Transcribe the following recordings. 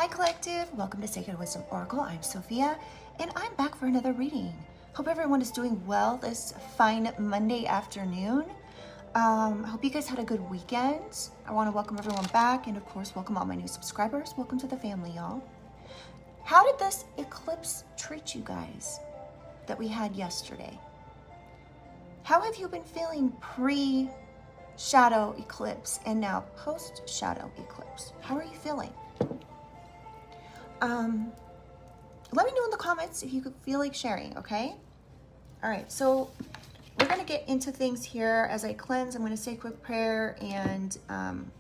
Hi Collective, welcome to Sacred Wisdom Oracle. I'm Sophia and I'm back for another reading. Hope everyone is doing well this fine Monday afternoon. Hope you guys had a good weekend. I want to welcome everyone back and of course welcome all my new subscribers. Welcome to the family, y'all. How did this eclipse treat you guys that we had yesterday? How have you been feeling pre-shadow eclipse and now post-shadow eclipse? How are you feeling? Let me know in the comments if you could feel like sharing, okay? All right, so we're gonna get into things here. As I cleanse, I'm gonna say a quick prayer, and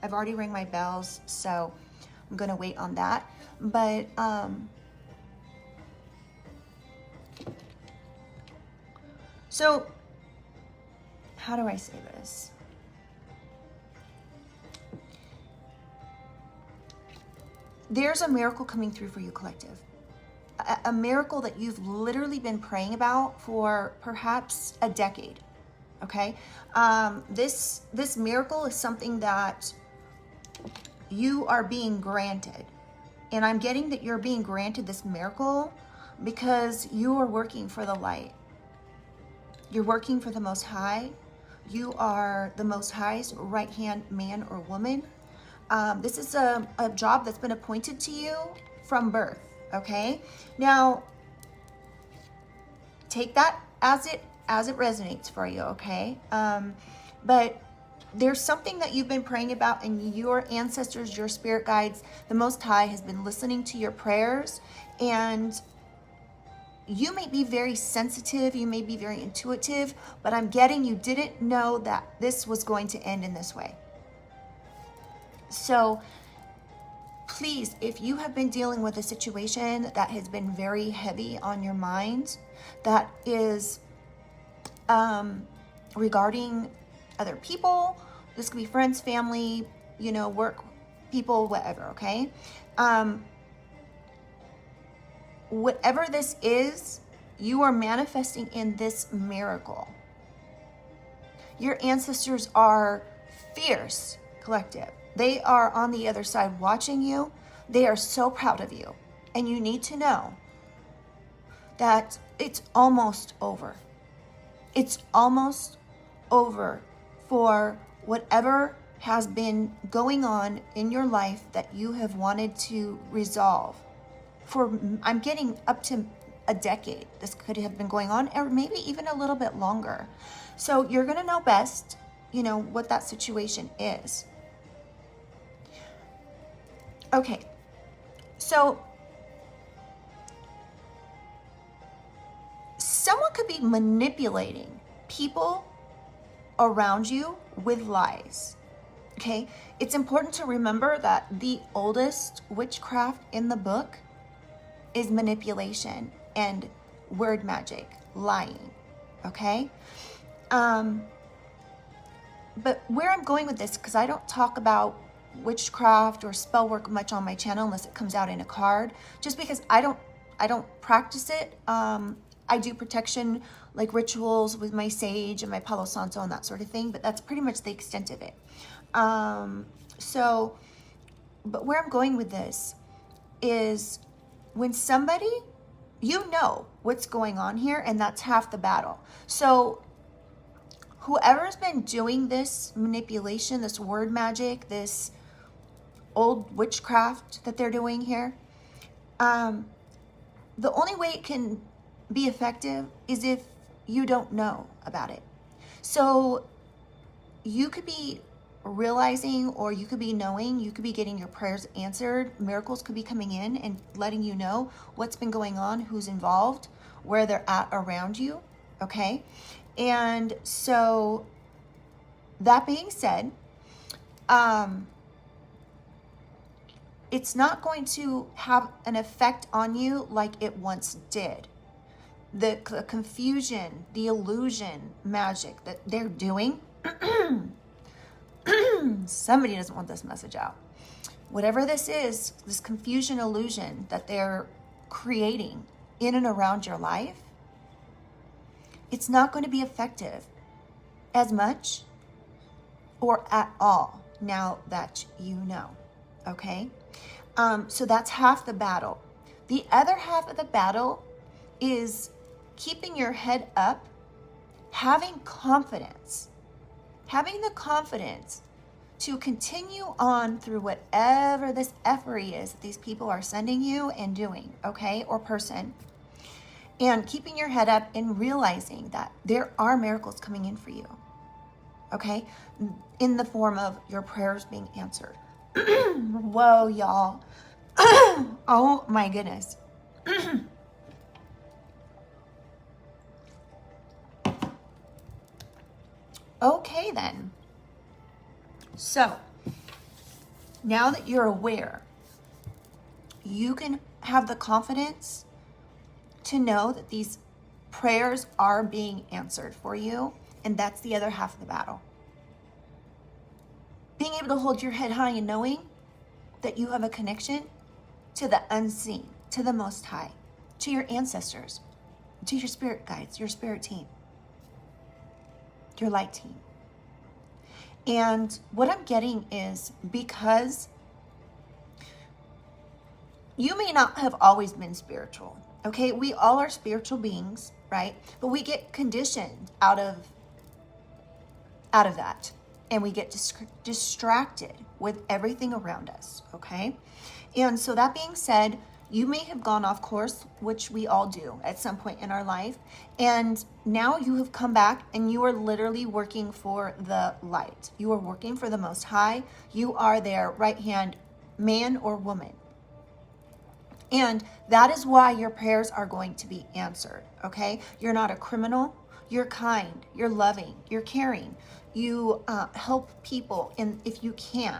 I've already rang my bells, so I'm gonna wait on that. But so how do I say this? There's a miracle coming through for you, Collective. A miracle that you've literally been praying about for perhaps a decade, okay? This miracle is something that you are being granted. And I'm getting that you're being granted this miracle because you are working for the light. You're working for the Most High. You are the Most High's right-hand man or woman. This is a job that's been appointed to you from birth, okay? Now, take that as it resonates for you, okay? But there's something that you've been praying about, and your ancestors, your spirit guides, the Most High has been listening to your prayers, and you may be very sensitive, you may be very intuitive, but I'm getting you didn't know that this was going to end in this way. So please, if you have been dealing with a situation that has been very heavy on your mind, that is regarding other people, this could be friends, family, you know, work people, whatever, okay? Whatever this is, you are manifesting in this miracle. Your ancestors are fierce, Collective. They are on the other side watching you. They are so proud of you. And you need to know that it's almost over. It's almost over for whatever has been going on in your life that you have wanted to resolve. I'm getting up to a decade. This could have been going on, or maybe even a little bit longer. So you're going to know best, you know, what that situation is. Okay, so someone could be manipulating people around you with lies, okay? It's important to remember that the oldest witchcraft in the book is manipulation and word magic, lying, okay? But where I'm going with this, because I don't talk about witchcraft or spell work much on my channel unless it comes out in a card, just because I don't practice it. I do protection like rituals with my sage and my Palo Santo and that sort of thing, but that's pretty much the extent of it. But where I'm going with this is when somebody, you know what's going on here, and that's half the battle. So whoever's been doing this manipulation, this word magic, this old witchcraft that they're doing here, the only way it can be effective is if you don't know about it. So you could be realizing, or you could be knowing, you could be getting your prayers answered, miracles could be coming in and letting you know what's been going on, who's involved, where they're at around you, okay? And so that being said, it's not going to have an effect on you like it once did. The confusion, the illusion magic that they're doing, somebody doesn't want this message out. Whatever this is, this confusion illusion that they're creating in and around your life, it's not going to be effective as much or at all now that you know, okay? So that's half the battle. The other half of the battle is keeping your head up, having confidence, having the confidence to continue on through whatever this effery is that these people are sending you and doing, okay, or person. And keeping your head up and realizing that there are miracles coming in for you, okay, in the form of your prayers being answered. Whoa, y'all. Oh my goodness. Okay then. So, now that you're aware, you can have the confidence to know that these prayers are being answered for you, and that's the other half of the battle. Being able to hold your head high and knowing that you have a connection to the unseen, to the Most High, to your ancestors, to your spirit guides, your spirit team, your light team. And what I'm getting is, because you may not have always been spiritual, okay? We all are spiritual beings, right? But we get conditioned out of that. And we get distracted with everything around us, okay? And so that being said, you may have gone off course, which we all do at some point in our life. And now you have come back and you are literally working for the light. You are working for the Most High. You are their right-hand man or woman. And that is why your prayers are going to be answered, okay? You're not a criminal. You're kind. You're loving. You're caring. You help people if you can.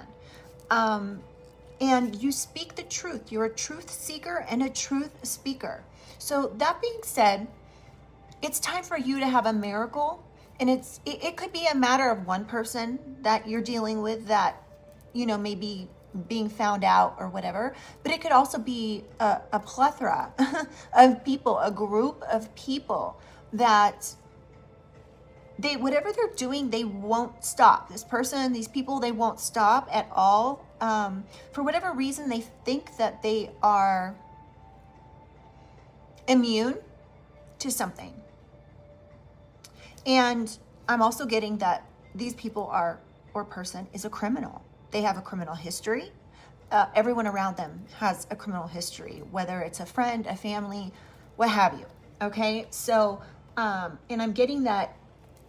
And you speak the truth. You're a truth seeker and a truth speaker. So that being said, it's time for you to have a miracle. And it could be a matter of one person that you're dealing with that, maybe being found out or whatever. But it could also be a plethora of people, a group of people that whatever they're doing, they won't stop. This person, these people, they won't stop at all. For whatever reason, they think that they are immune to something. And I'm also getting that these people or person is a criminal. They have a criminal history. Everyone around them has a criminal history, whether it's a friend, a family, what have you. Okay. So, and I'm getting that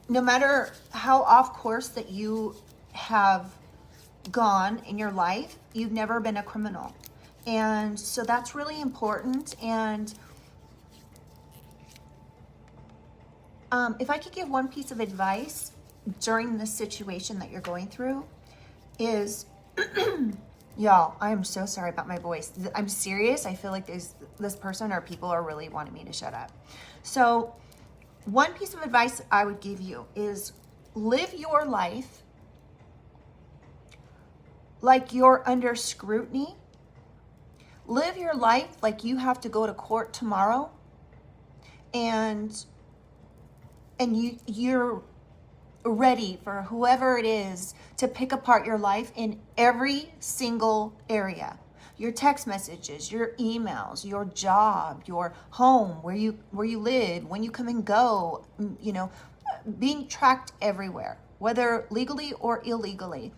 no matter how off course that you have gone in your life, you've never been a criminal. And so that's really important. And if I could give one piece of advice during this situation that you're going through is, y'all, I am so sorry about my voice. I'm serious. I feel like this person or people are really wanting me to shut up. So one piece of advice I would give you is live your life like you're under scrutiny. Live your life like you have to go to court tomorrow, and you're ready for whoever it is to pick apart your life in every single area. Your text messages, your emails, your job, your home, where you live, when you come and go, being tracked everywhere, whether legally or illegally.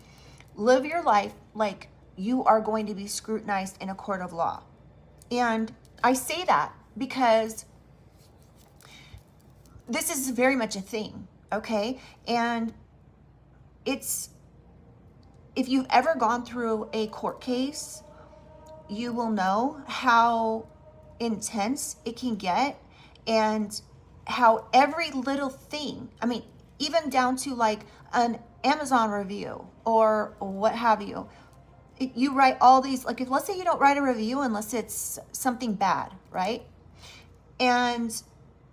Live your life like you are going to be scrutinized in a court of law. And I say that because this is very much a thing, okay? And if you've ever gone through a court case, you will know how intense it can get and how every little thing, even down to like an Amazon review or what have you, you write all these, like if let's say you don't write a review unless it's something bad, right? And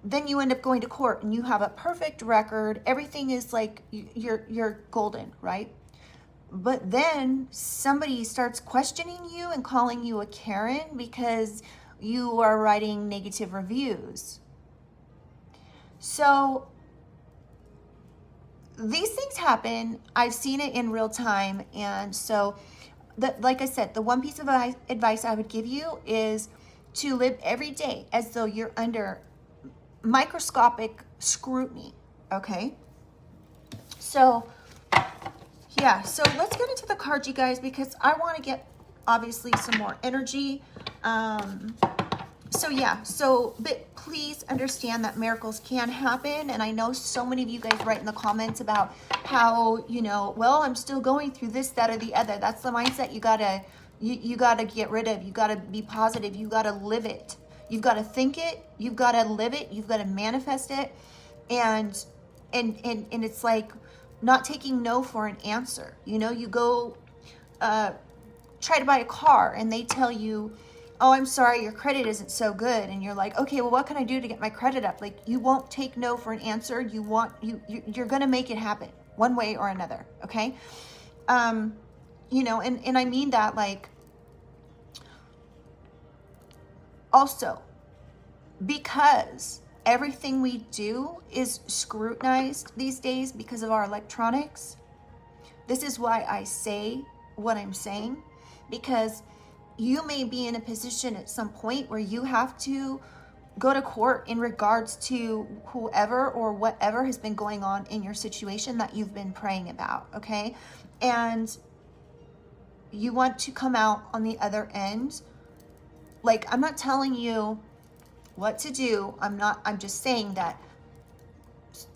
then you end up going to court and you have a perfect record. Everything is like you're golden, right? But then somebody starts questioning you and calling you a Karen because you are writing negative reviews. So these things happen. I've seen it in real time. And so like I said, the one piece of advice I would give you is to live every day as though you're under microscopic scrutiny, okay? So, yeah, so let's get into the cards, you guys, because I want to get, obviously, some more energy. But please understand that miracles can happen. And I know so many of you guys write in the comments about how, you know, well, I'm still going through this, that, or the other. That's the mindset you gotta get rid of. You gotta be positive. You gotta live it. You've got to think it. You've got to live it. You've got to manifest it. And it's like not taking no for an answer. You know, you go try to buy a car and they tell you, oh, I'm sorry, your credit isn't so good. And you're like, okay, well, what can I do to get my credit up? Like, you won't take no for an answer. You're going to make it happen one way or another. Okay. You know, and I mean that, like, also, because everything we do is scrutinized these days because of our electronics, this is why I say what I'm saying, because you may be in a position at some point where you have to go to court in regards to whoever or whatever has been going on in your situation that you've been praying about, okay? And you want to come out on the other end. Like, I'm not telling you what to do. I'm just saying that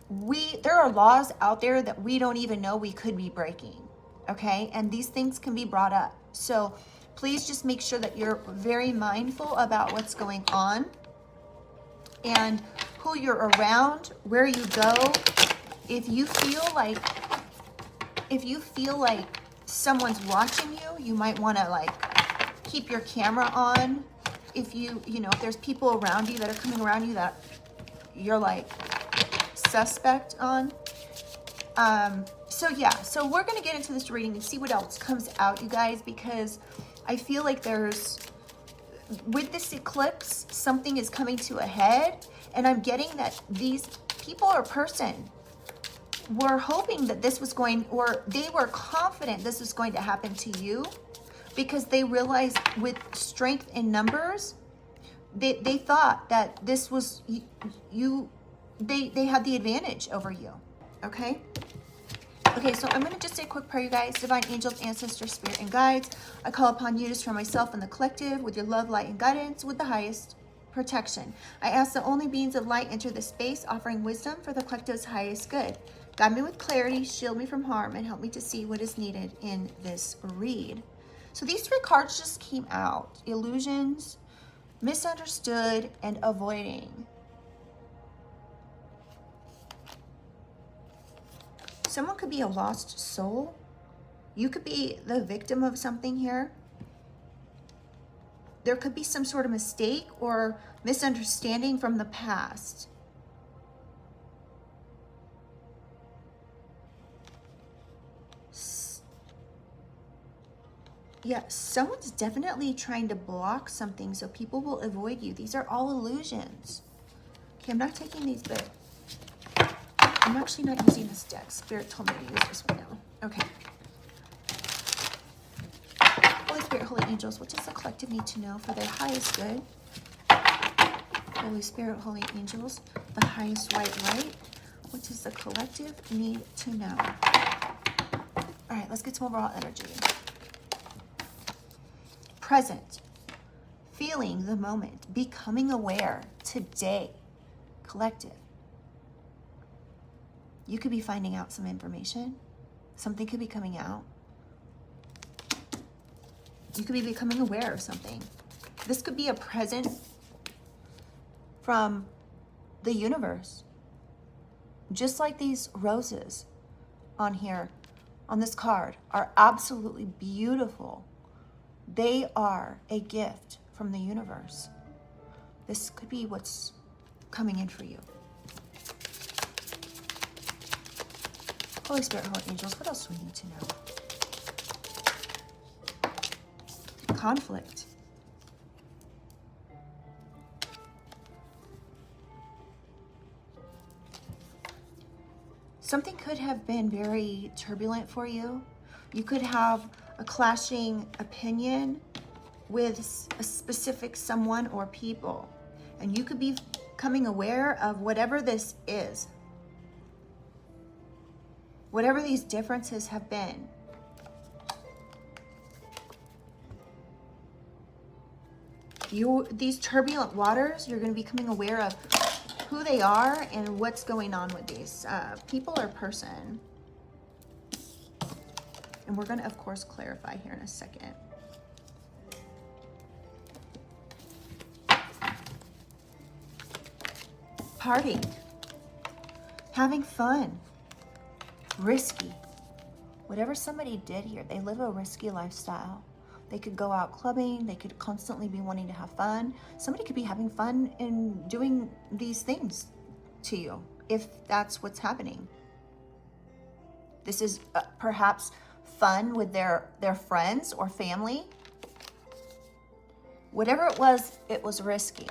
there are laws out there that we don't even know we could be breaking, okay? And these things can be brought up. So please just make sure that you're very mindful about what's going on and who you're around, where you go. If you feel like someone's watching you, you might want to, like, keep your camera on. If if there's people around you that are coming around you that you're like suspect on. So we're going to get into this reading and see what else comes out, you guys, because I feel like with this eclipse, something is coming to a head, and I'm getting that these people or person were hoping that this was or they were confident this was going to happen to you, because they realized with strength in numbers, they thought that this was they had the advantage over you, okay? Okay, so I'm going to just say a quick prayer, you guys. Divine angels, ancestors, spirit, and guides, I call upon you to surround myself and the collective with your love, light, and guidance with the highest protection. I ask that only beings of light enter this space, offering wisdom for the collective's highest good. Guide me with clarity, shield me from harm, and help me to see what is needed in this read. So these three cards just came out. Illusions, misunderstood, and avoiding. Someone could be a lost soul. You could be the victim of something here. There could be some sort of mistake or misunderstanding from the past. Yeah, someone's definitely trying to block something so people will avoid you. These are all illusions. Okay, I'm not taking these, but I'm actually not using this deck. Spirit told me to use this one now. Okay. Holy Spirit, Holy Angels, what does the collective need to know for their highest good? Holy Spirit, Holy Angels, the highest white light. What does the collective need to know? All right, let's get some overall energy. Present, feeling the moment, becoming aware today, collective. You could be finding out some information. Something could be coming out. You could be becoming aware of something. This could be a present from the universe. Just like these roses on here, on this card, are absolutely beautiful. They are a gift from the universe. This could be what's coming in for you. Holy Spirit, Holy Angels, what else do we need to know? Conflict. Something could have been very turbulent for you. You could have a clashing opinion with a specific someone or people. And you could be becoming aware of whatever this is. Whatever these differences have been. These turbulent waters, you're going to be becoming aware of who they are and what's going on with these people or person. And we're going to, of course, clarify here in a second. Party. Having fun. Risky. Whatever somebody did here, they live a risky lifestyle. They could go out clubbing. They could constantly be wanting to have fun. Somebody could be having fun and doing these things to you, if that's what's happening. This is perhaps fun with their friends or family. Whatever it was risky.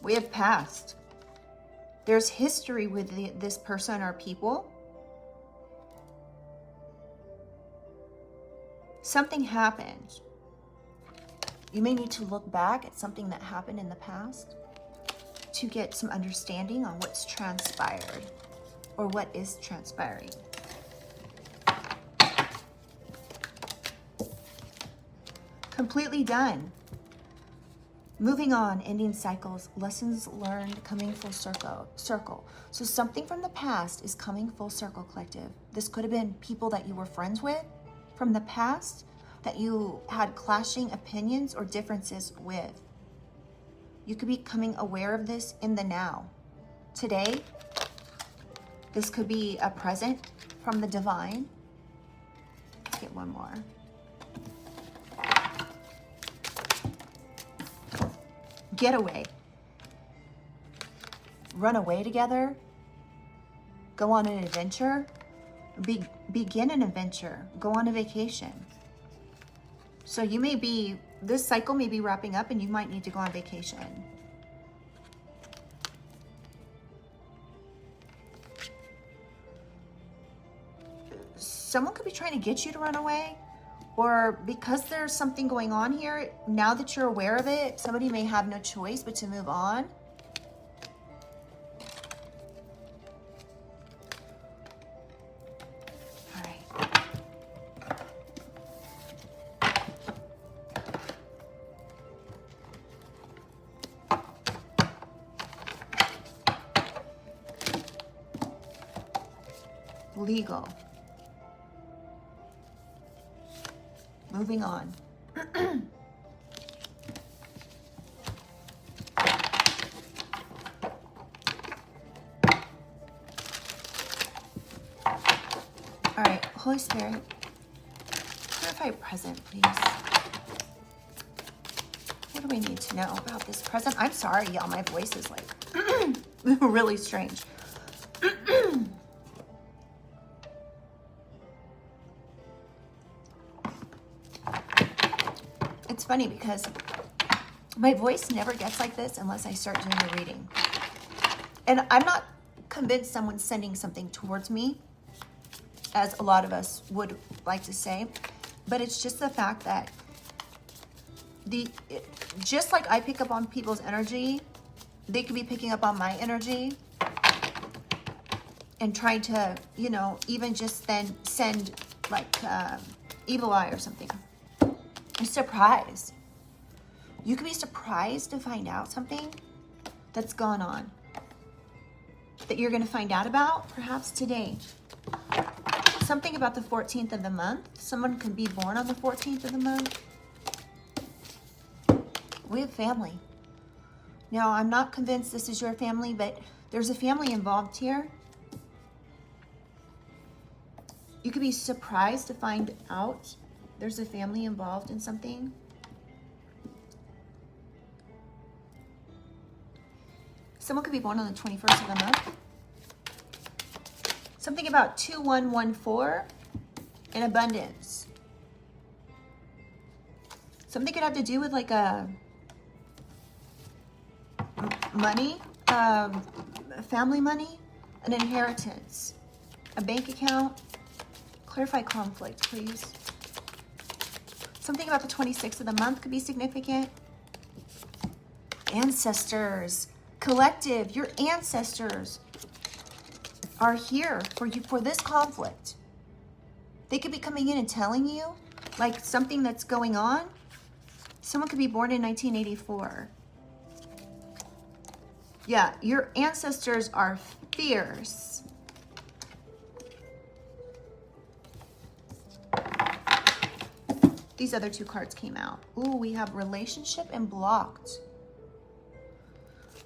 We have past. There's history with this person or people. Something happened. You may need to look back at something that happened in the past to get some understanding on what's transpired or what is transpiring. Completely done. Moving on, ending cycles, lessons learned, coming full circle. So something from the past is coming full circle, collective. This could have been people that you were friends with from the past that you had clashing opinions or differences with. You could be becoming aware of this in the now. Today, this could be a present from the divine. Let's get one more. Getaway. Run away together. Go on an adventure. Begin an adventure. Go on a vacation. So you may be, this cycle may be wrapping up and you might need to go on vacation. Someone could be trying to get you to run away. Or because there's something going on here, now that you're aware of it, somebody may have no choice but to move on. All right. Legal. Moving on. All right, Holy Spirit, clarify present, please. What do we need to know about this present? I'm sorry, y'all, my voice is like really strange. It's funny because my voice never gets like this unless I start doing the reading. And I'm not convinced someone's sending something towards me, as a lot of us would like to say, but it's just the fact that just like I pick up on people's energy, they could be picking up on my energy and trying to, you know, even just then send like evil eye or something. A surprise. You could be surprised to find out something that's gone on that you're going to find out about perhaps today. Something about the 14th of the month. Someone could be born on the 14th of the month. We have family. Now, I'm not convinced this is your family, but there's a family involved here. You could be surprised to find out there's a family involved in something. Someone could be born on the 21st of the month. Something about 2114 and abundance. Something could have to do with like a money, family money, an inheritance, a bank account. Clarify conflict, please. Something about the 26th of the month could be significant. Ancestors, collective, your ancestors are here for you for this conflict. They could be coming in and telling you like something that's going on. Someone could be born in 1984. Yeah, your ancestors are fierce. These other two cards came out. Ooh, we have relationship and blocked.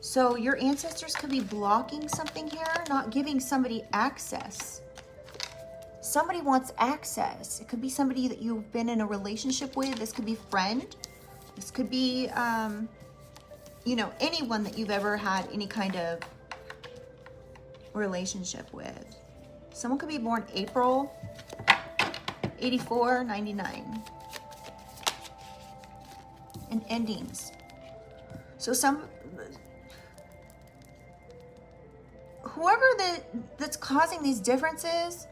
So your ancestors could be blocking something here, not giving somebody access. Somebody wants access. It could be somebody that you've been in a relationship with. This could be friend. This could be, you know, anyone that you've ever had any kind of relationship with. Someone could be born April 84, 99. And endings. So whoever that's causing these differences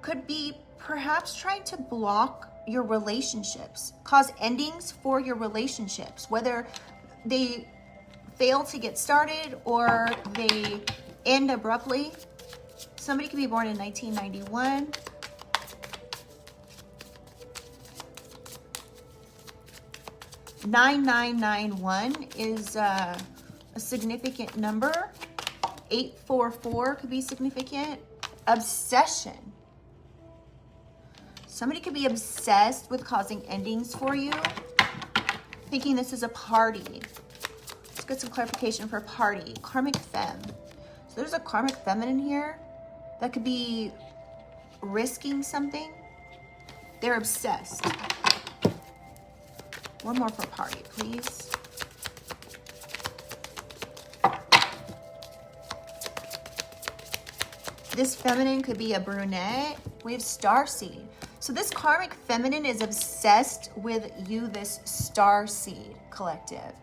could be perhaps trying to block your relationships, cause endings for your relationships, whether they fail to get started or they end abruptly. Somebody could be born in 1991. $9991 is a significant number. 844 could be significant. Obsession. Somebody could be obsessed with causing endings for you, thinking this is a party. Let's get some clarification for party. Karmic femme. So there's a karmic feminine here that could be risking something. They're obsessed. One more for party, please. This feminine could be a brunette. We have starseed. So this karmic feminine is obsessed with you, this starseed collective.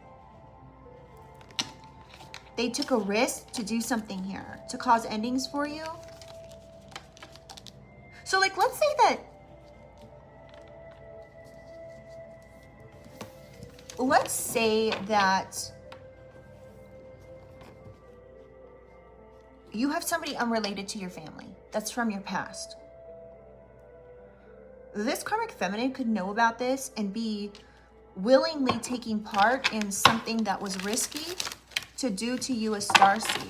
They took a risk to do something here, to cause endings for you. So like, let's say that, you have somebody unrelated to your family that's from your past. This karmic feminine could know about this and be willingly taking part in something that was risky to do to you as starseed.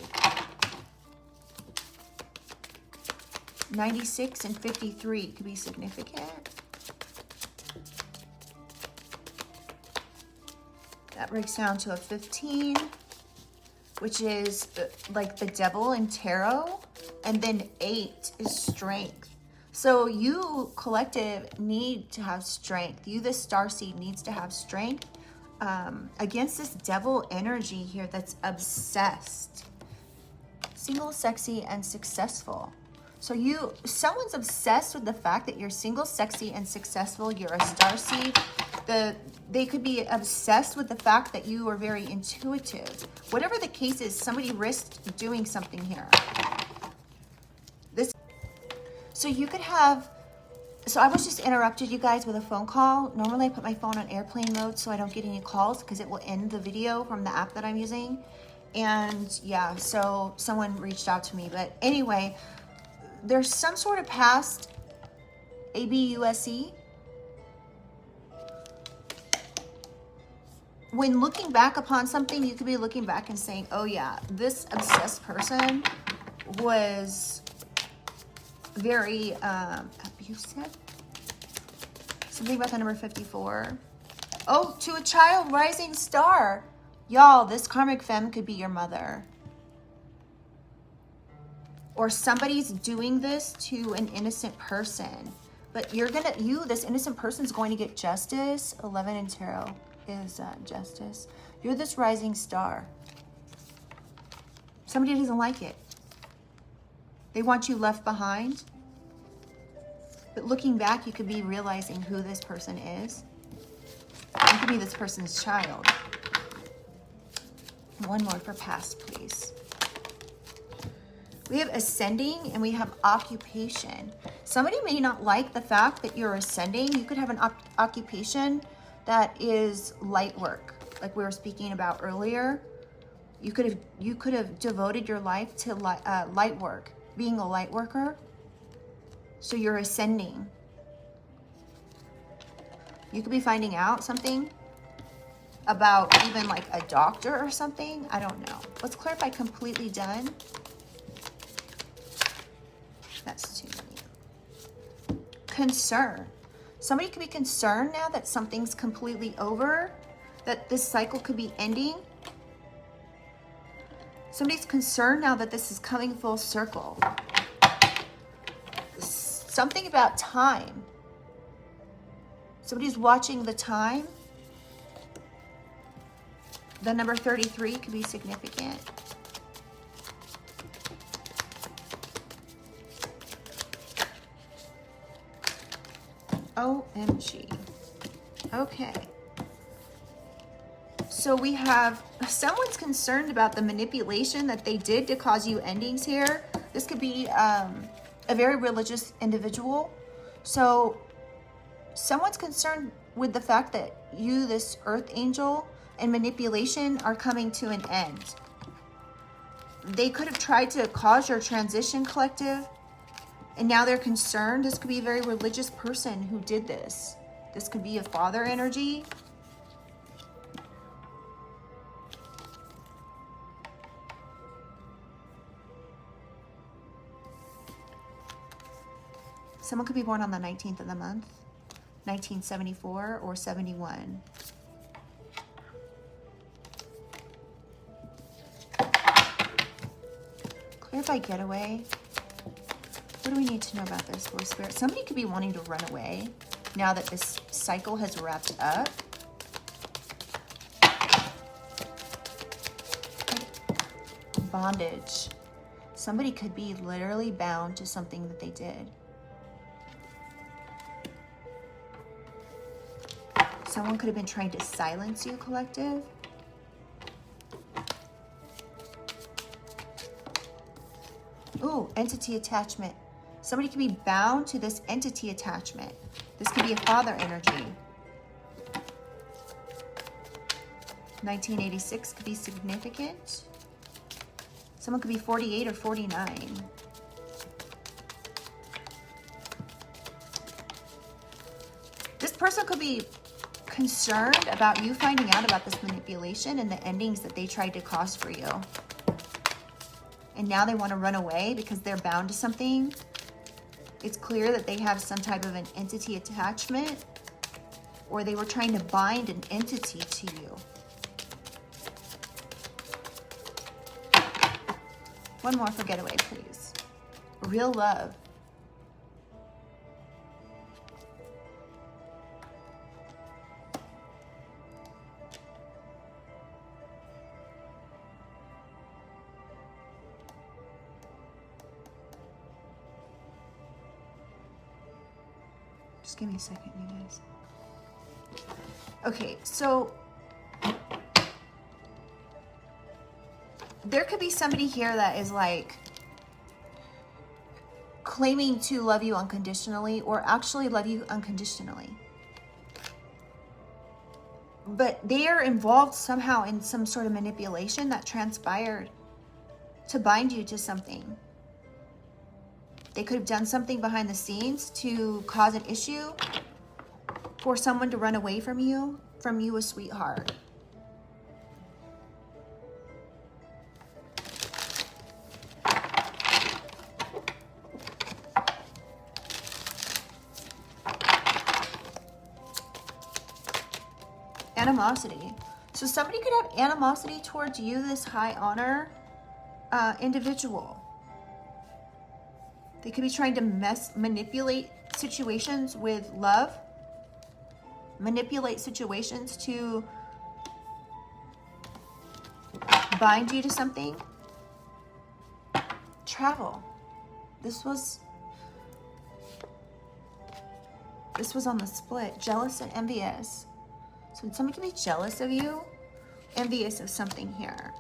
96 and 53 could be significant. That breaks down to a 15, which is like the devil in tarot. And then 8 is strength. So you, collective, need to have strength. You, the starseed, needs to have strength against this devil energy here that's obsessed. Single, sexy, and successful. So someone's obsessed with the fact that you're single, sexy, and successful. You're a starseed. They could be obsessed with the fact that you are very intuitive. Whatever the case is, somebody risked doing something here. So you could have, so I was just interrupted, you guys, with a phone call. Normally I put my phone on airplane mode so I don't get any calls because it will end the video from the app that I'm using. And yeah, so someone reached out to me. But anyway, there's some sort of past ABUSE. When looking back upon something, you could be looking back and saying, oh yeah, this obsessed person was very abusive. Something about the number 54. Oh, to a child, rising star. Y'all, this karmic femme could be your mother. Or somebody's doing this to an innocent person. But this innocent person's going to get justice. 11 in tarot is justice. You're this rising star. Somebody doesn't like it. They want you left behind. But looking back, you could be realizing who this person is. It could be this person's child. One more for past, please. We have ascending and we have occupation. Somebody may not like the fact that you're ascending. You could have an occupation that is light work, like we were speaking about earlier. You could have devoted your life to light work, being a light worker. So you're ascending. You could be finding out something about even like a doctor or something. I don't know. Let's clarify completely done. That's too many. Concern. Somebody could be concerned now that something's completely over, that this cycle could be ending. Somebody's concerned now that this is coming full circle. Something about time. Somebody's watching the time. The number 33 could be significant. OMG. Okay. So we have someone's concerned about the manipulation that they did to cause you endings here. This could be a very religious individual. So someone's concerned with the fact that you, this earth angel, and manipulation are coming to an end. They could have tried to cause your transition, collective, and now they're concerned. This could be a very religious person who did this. This could be a father energy. Someone could be born on the 19th of the month, 1974 or 71. Clarify getaway. What do we need to know about this, Holy Spirit? Somebody could be wanting to run away now that this cycle has wrapped up. Bondage. Somebody could be literally bound to something that they did. Someone could have been trying to silence you, collective. Ooh, entity attachment. Somebody could be bound to this entity attachment. This could be a father energy. 1986 could be significant. Someone could be 48 or 49. This person could be concerned about you finding out about this manipulation and the endings that they tried to cause for you. And now they want to run away because they're bound to something. It's clear that they have some type of an entity attachment, or they were trying to bind an entity to you. One more for getaway, please. Real love. Just give me a second, you guys. Okay, so there could be somebody here that is like claiming to love you unconditionally or actually love you unconditionally. But they are involved somehow in some sort of manipulation that transpired to bind you to something. They could have done something behind the scenes to cause an issue for someone to run away from you, a sweetheart. Animosity. So somebody could have animosity towards you, this high honor individual. They could be trying to manipulate situations with love. Manipulate situations to bind you to something. Travel. This was on the split. Jealous and envious. So somebody could be jealous of you, envious of something here.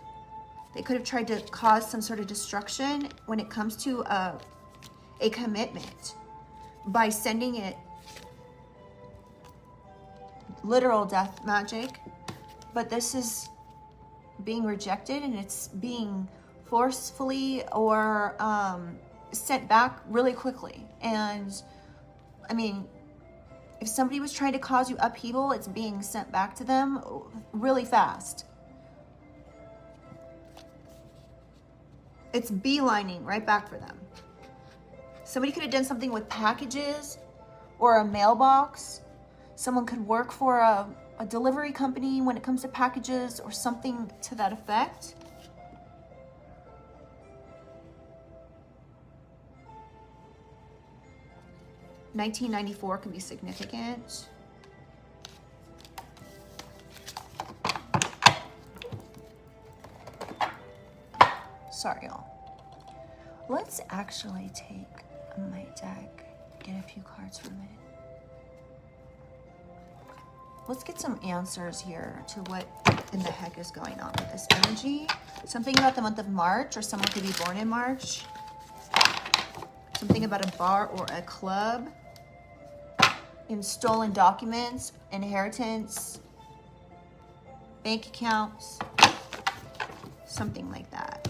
They could have tried to cause some sort of destruction when it comes to a commitment by sending it literal death magic. But this is being rejected, and it's being forcefully or sent back really quickly. And I mean, if somebody was trying to cause you upheaval, it's being sent back to them really fast. It's beelining right back for them. Somebody could have done something with packages or a mailbox. Someone could work for a delivery company when it comes to packages or something to that effect. $1994 can be significant. Sorry, y'all. Let's actually take my deck, get a few cards from it. Let's get some answers here to what in the heck is going on with this energy. Something about the month of March, or someone could be born in March. Something about a bar or a club. In stolen documents, inheritance, bank accounts, something like that.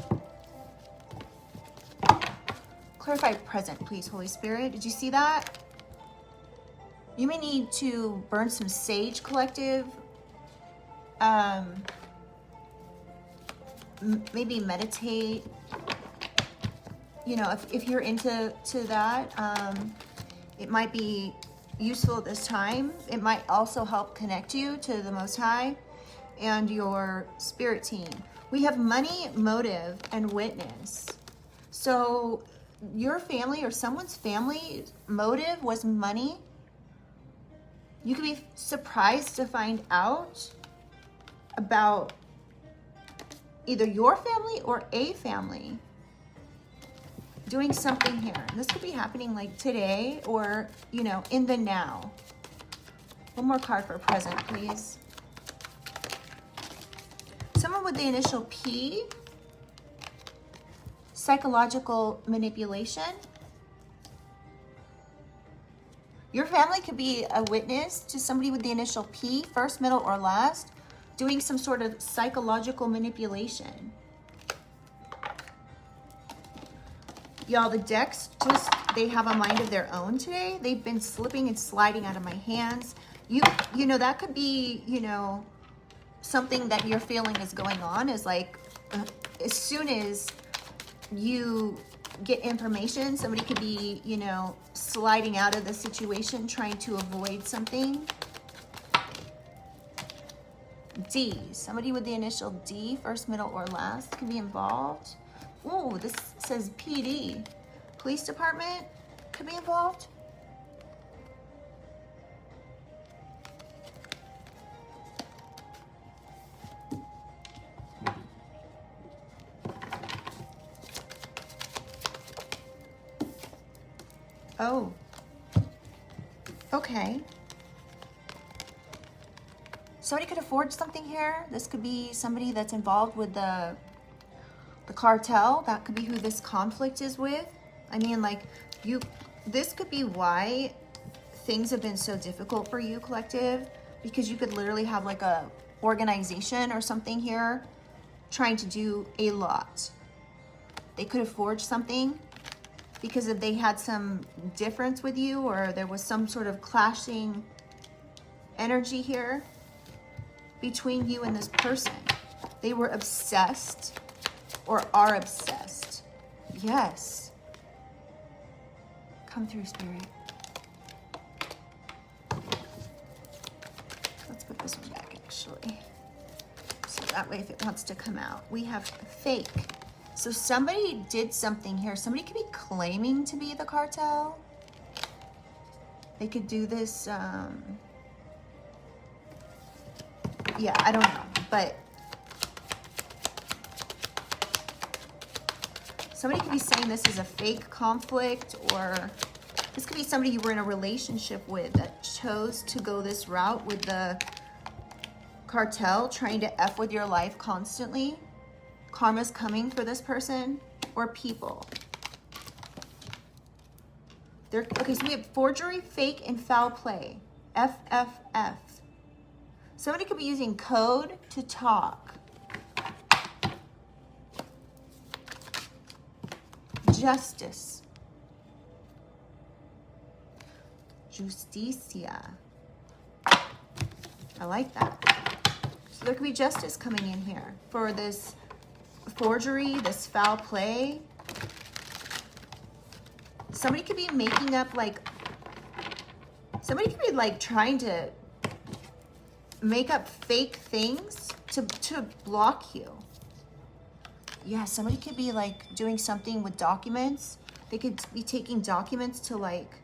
Clarify present, please, Holy Spirit. Did you see that? You may need to burn some sage, collective. Maybe meditate. You know, if you're into that, it might be useful at this time. It might also help connect you to the Most High and your spirit team. We have money, motive, and witness. So your family or someone's family motive was money. You could be surprised to find out about either your family or a family doing something here. This could be happening like today or, you know, in the now. One more card for present, please. Someone with the initial P. Psychological manipulation. Your family could be a witness to somebody with the initial P, first, middle, or last, doing some sort of psychological manipulation. Y'all, the decks they have a mind of their own today. They've been slipping and sliding out of my hands. You know, that could be, you know, something that you're feeling is going on is like, as soon as you get information, somebody could be, you know, sliding out of the situation, trying to avoid something. D, somebody with the initial D, first, middle, or last, can be involved. Ooh, this says PD. Police department could be involved. Oh, okay. Somebody could have forged something here. This could be somebody that's involved with the cartel. That could be who this conflict is with. I mean, like, this could be why things have been so difficult for you, collective, because you could literally have like a organization or something here trying to do a lot. They could have forged something because if they had some difference with you or there was some sort of clashing energy here between you and this person. They were obsessed or are obsessed. Yes. Come through, Spirit. Let's put this one back, actually. So that way, if it wants to come out. We have fake. So somebody did something here. Somebody could be claiming to be the cartel. They could do this, yeah, I don't know, but somebody could be saying this is a fake conflict, or this could be somebody you were in a relationship with that chose to go this route with the cartel, trying to F with your life constantly, karma's coming for this person or people. Okay, so we have forgery, fake, and foul play. FFF. Somebody could be using code to talk. Justice. Justicia. I like that. So there could be justice coming in here for this forgery, this foul play. Somebody could be making up somebody could be like trying to make up fake things to block you. Yeah, somebody could be like doing something with documents. They could be taking documents to like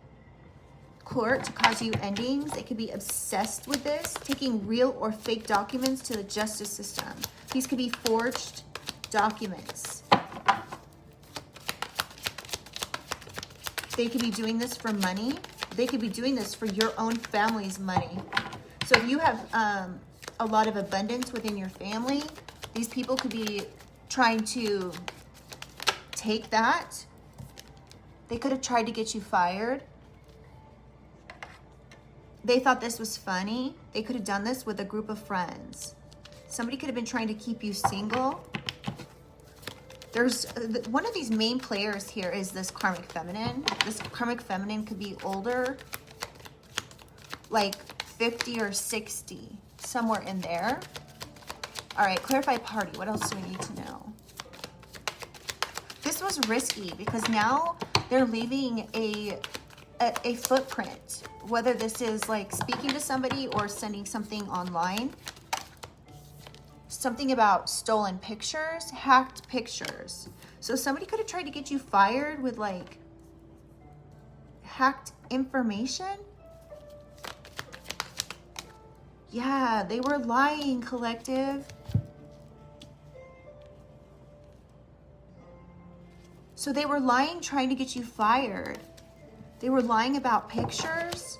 court to cause you endings. They could be obsessed with this, taking real or fake documents to the justice system. These could be forged documents. They could be doing this for money. They could be doing this for your own family's money. So if you have a lot of abundance within your family, these people could be trying to take that. They could have tried to get you fired. They thought this was funny. They could have done this with a group of friends. Somebody could have been trying to keep you single. There's one of these main players here is this karmic feminine. This karmic feminine could be older, like 50 or 60, somewhere in there. All right, clarify party. What else do we need to know? This was risky because now they're leaving a footprint, whether this is like speaking to somebody or sending something online. Something about stolen pictures, hacked pictures. So somebody could have tried to get you fired with like hacked information. Yeah, they were lying, collective. So they were lying, trying to get you fired. They were lying about pictures.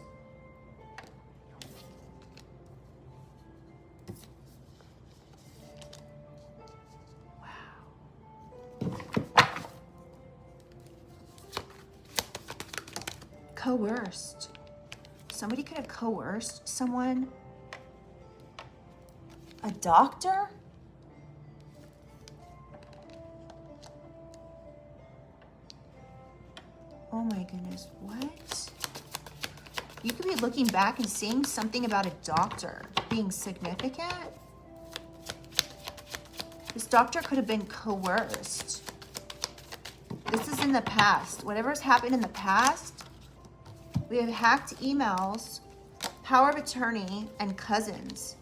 Coerced. Somebody could have coerced someone. A doctor? Oh my goodness, what? You could be looking back and seeing something about a doctor being significant. This doctor could have been coerced. This is in the past. Whatever's happened in the past, we have hacked emails, power of attorney, and cousins.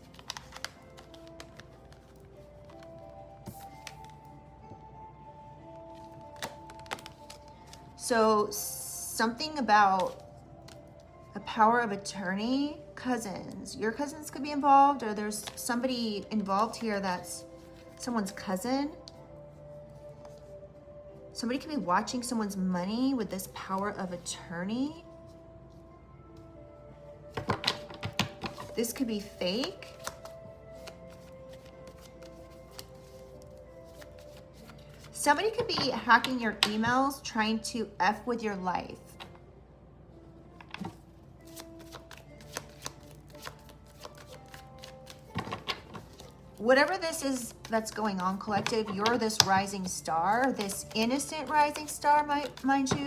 So something about a power of attorney, cousins. Your cousins could be involved, or there's somebody involved here that's someone's cousin. Somebody could be watching someone's money with this power of attorney. This could be fake. Somebody could be hacking your emails, trying to F with your life. Whatever this is that's going on, collective, you're this rising star, this innocent rising star, mind you,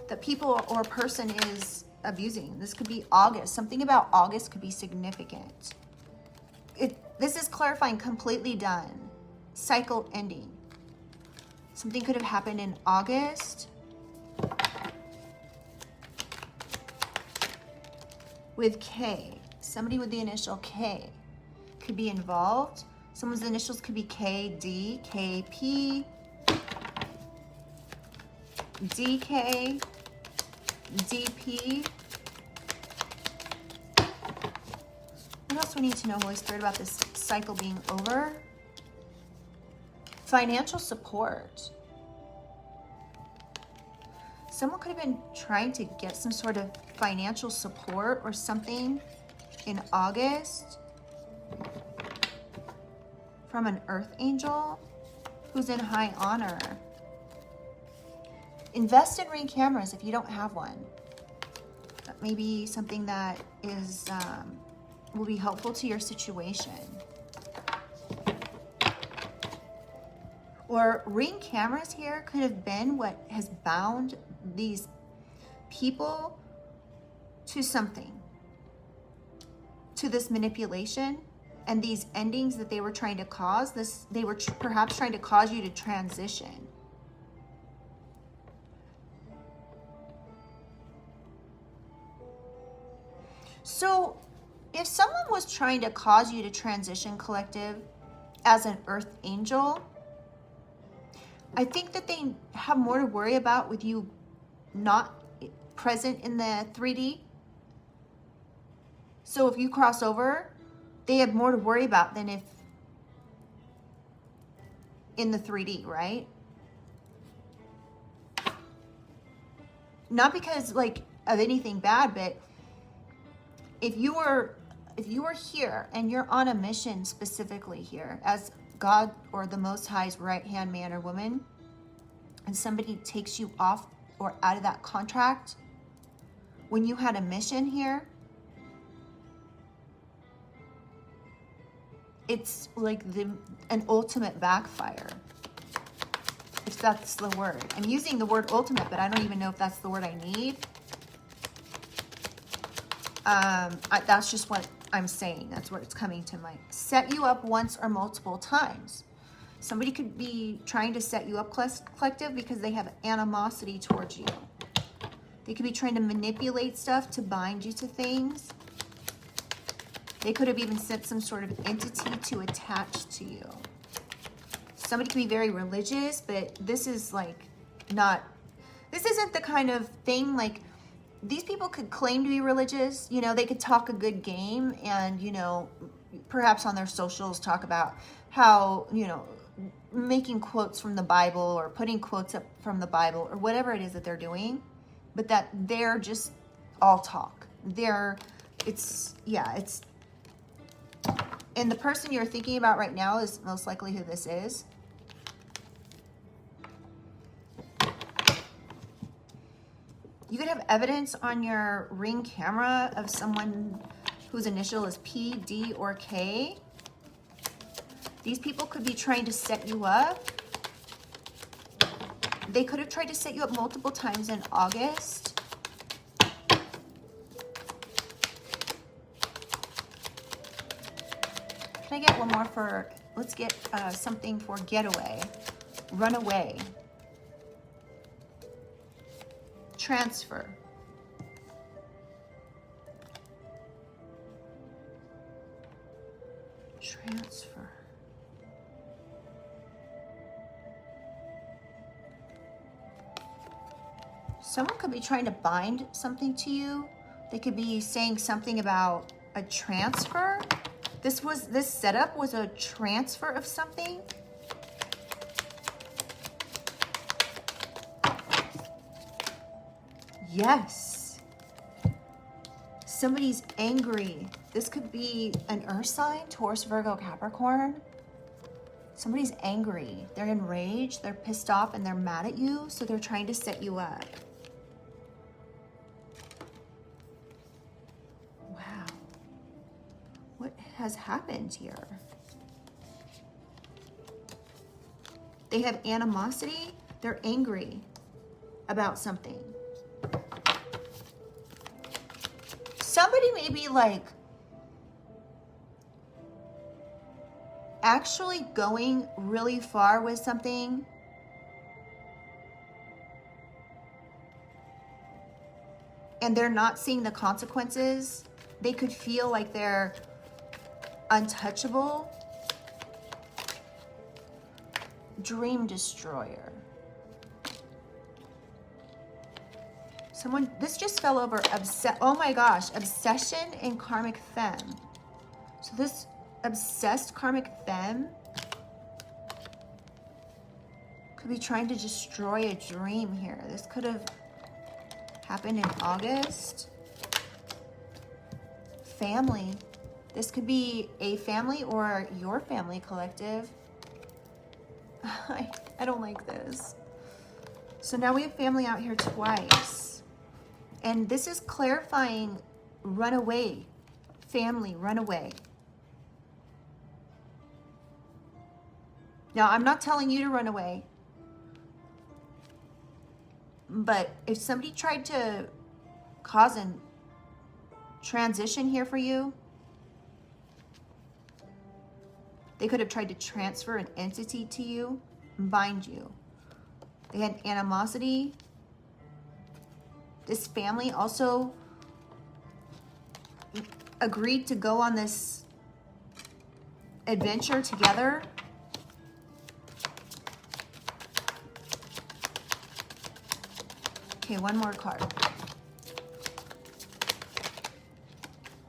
that people or person is abusing. This could be August. Something about August could be significant. This is clarifying, completely done. Cycle ending. Something could have happened in August. With K. Somebody with the initial K could be involved. Someone's initials could be KD, KP, DK, DP. What else do we need to know, Holy Spirit, about this cycle being over? Financial support. Someone could have been trying to get some sort of financial support or something in August from an earth angel. who's in high honor. Invest in Ring cameras if you don't have one. That may be something that is will be helpful to your situation. Or Ring cameras here could have been what has bound these people to something, to this manipulation and these endings that they were trying to cause. They were perhaps trying to cause you to transition. So if someone was trying to cause you to transition, collective, as an earth angel, I think that they have more to worry about with you not present in the 3D. So if you cross over, they have more to worry about than if in the 3D, right? Not because like of anything bad, but if you were here and you're on a mission specifically here as God or the Most High's right-hand man or woman, and somebody takes you off or out of that contract when you had a mission here, it's like an ultimate backfire, if that's the word. I'm using the word ultimate, but I don't even know if that's the word I need. That's just what I'm saying. That's what it's coming to mind. Set you up once or multiple times. Somebody could be trying to set you up, collective, because they have animosity towards you. They could be trying to manipulate stuff to bind you to things. They could have even sent some sort of entity to attach to you. Somebody could be very religious, but this is like not, this isn't the kind of thing like, these people could claim to be religious, you know, they could talk a good game and, you know, perhaps on their socials talk about how, you know, making quotes from the Bible or putting quotes up from the Bible or whatever it is that they're doing, but that they're just all talk. And the person you're thinking about right now is most likely who this is. You could have evidence on your Ring camera of someone whose initial is P, D, or K. These people could be trying to set you up. They could have tried to set you up multiple times in August. Can I get one more for, let's get something for getaway, runaway, transfer. Transfer. Someone could be trying to bind something to you. They could be saying something about a transfer. This setup was a transfer of something. Yes. Somebody's angry. This could be an earth sign, Taurus, Virgo, Capricorn. Somebody's angry. They're enraged, they're pissed off, and they're mad at you, so they're trying to set you up. Wow. What has happened here? They have animosity. They're angry about something. Somebody may be like actually going really far with something and they're not seeing the consequences. They could feel like they're untouchable. Dream destroyer. Someone, this just fell over, oh my gosh, obsession and karmic femme. So this obsessed karmic femme could be trying to destroy a dream here. This could have happened in August. Family. This could be a family or your family, collective. I don't like this. So now we have family out here twice. And this is clarifying runaway. Family, runaway. Now, I'm not telling you to run away. But if somebody tried to cause a transition here for you, they could have tried to transfer an entity to you and bind you. They had animosity. This family also agreed to go on this adventure together. Okay, one more card.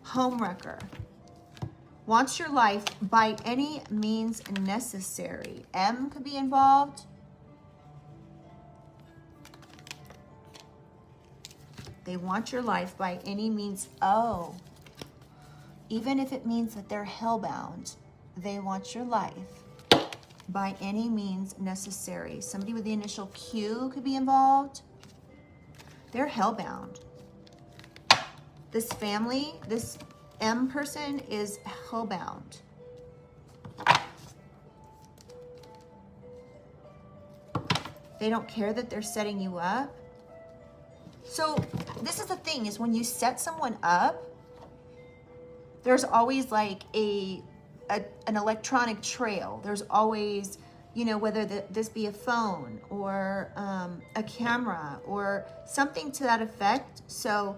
Homewrecker. Wants your life by any means necessary. M could be involved. They want your life by any means. Oh, even if it means that they're hellbound, they want your life by any means necessary. Somebody with the initial Q could be involved. They're hellbound. This family, this M person is hellbound. They don't care that they're setting you up. So this is the thing, is when you set someone up, there's always like an electronic trail. There's always, you know, whether this be a phone or a camera or something to that effect. So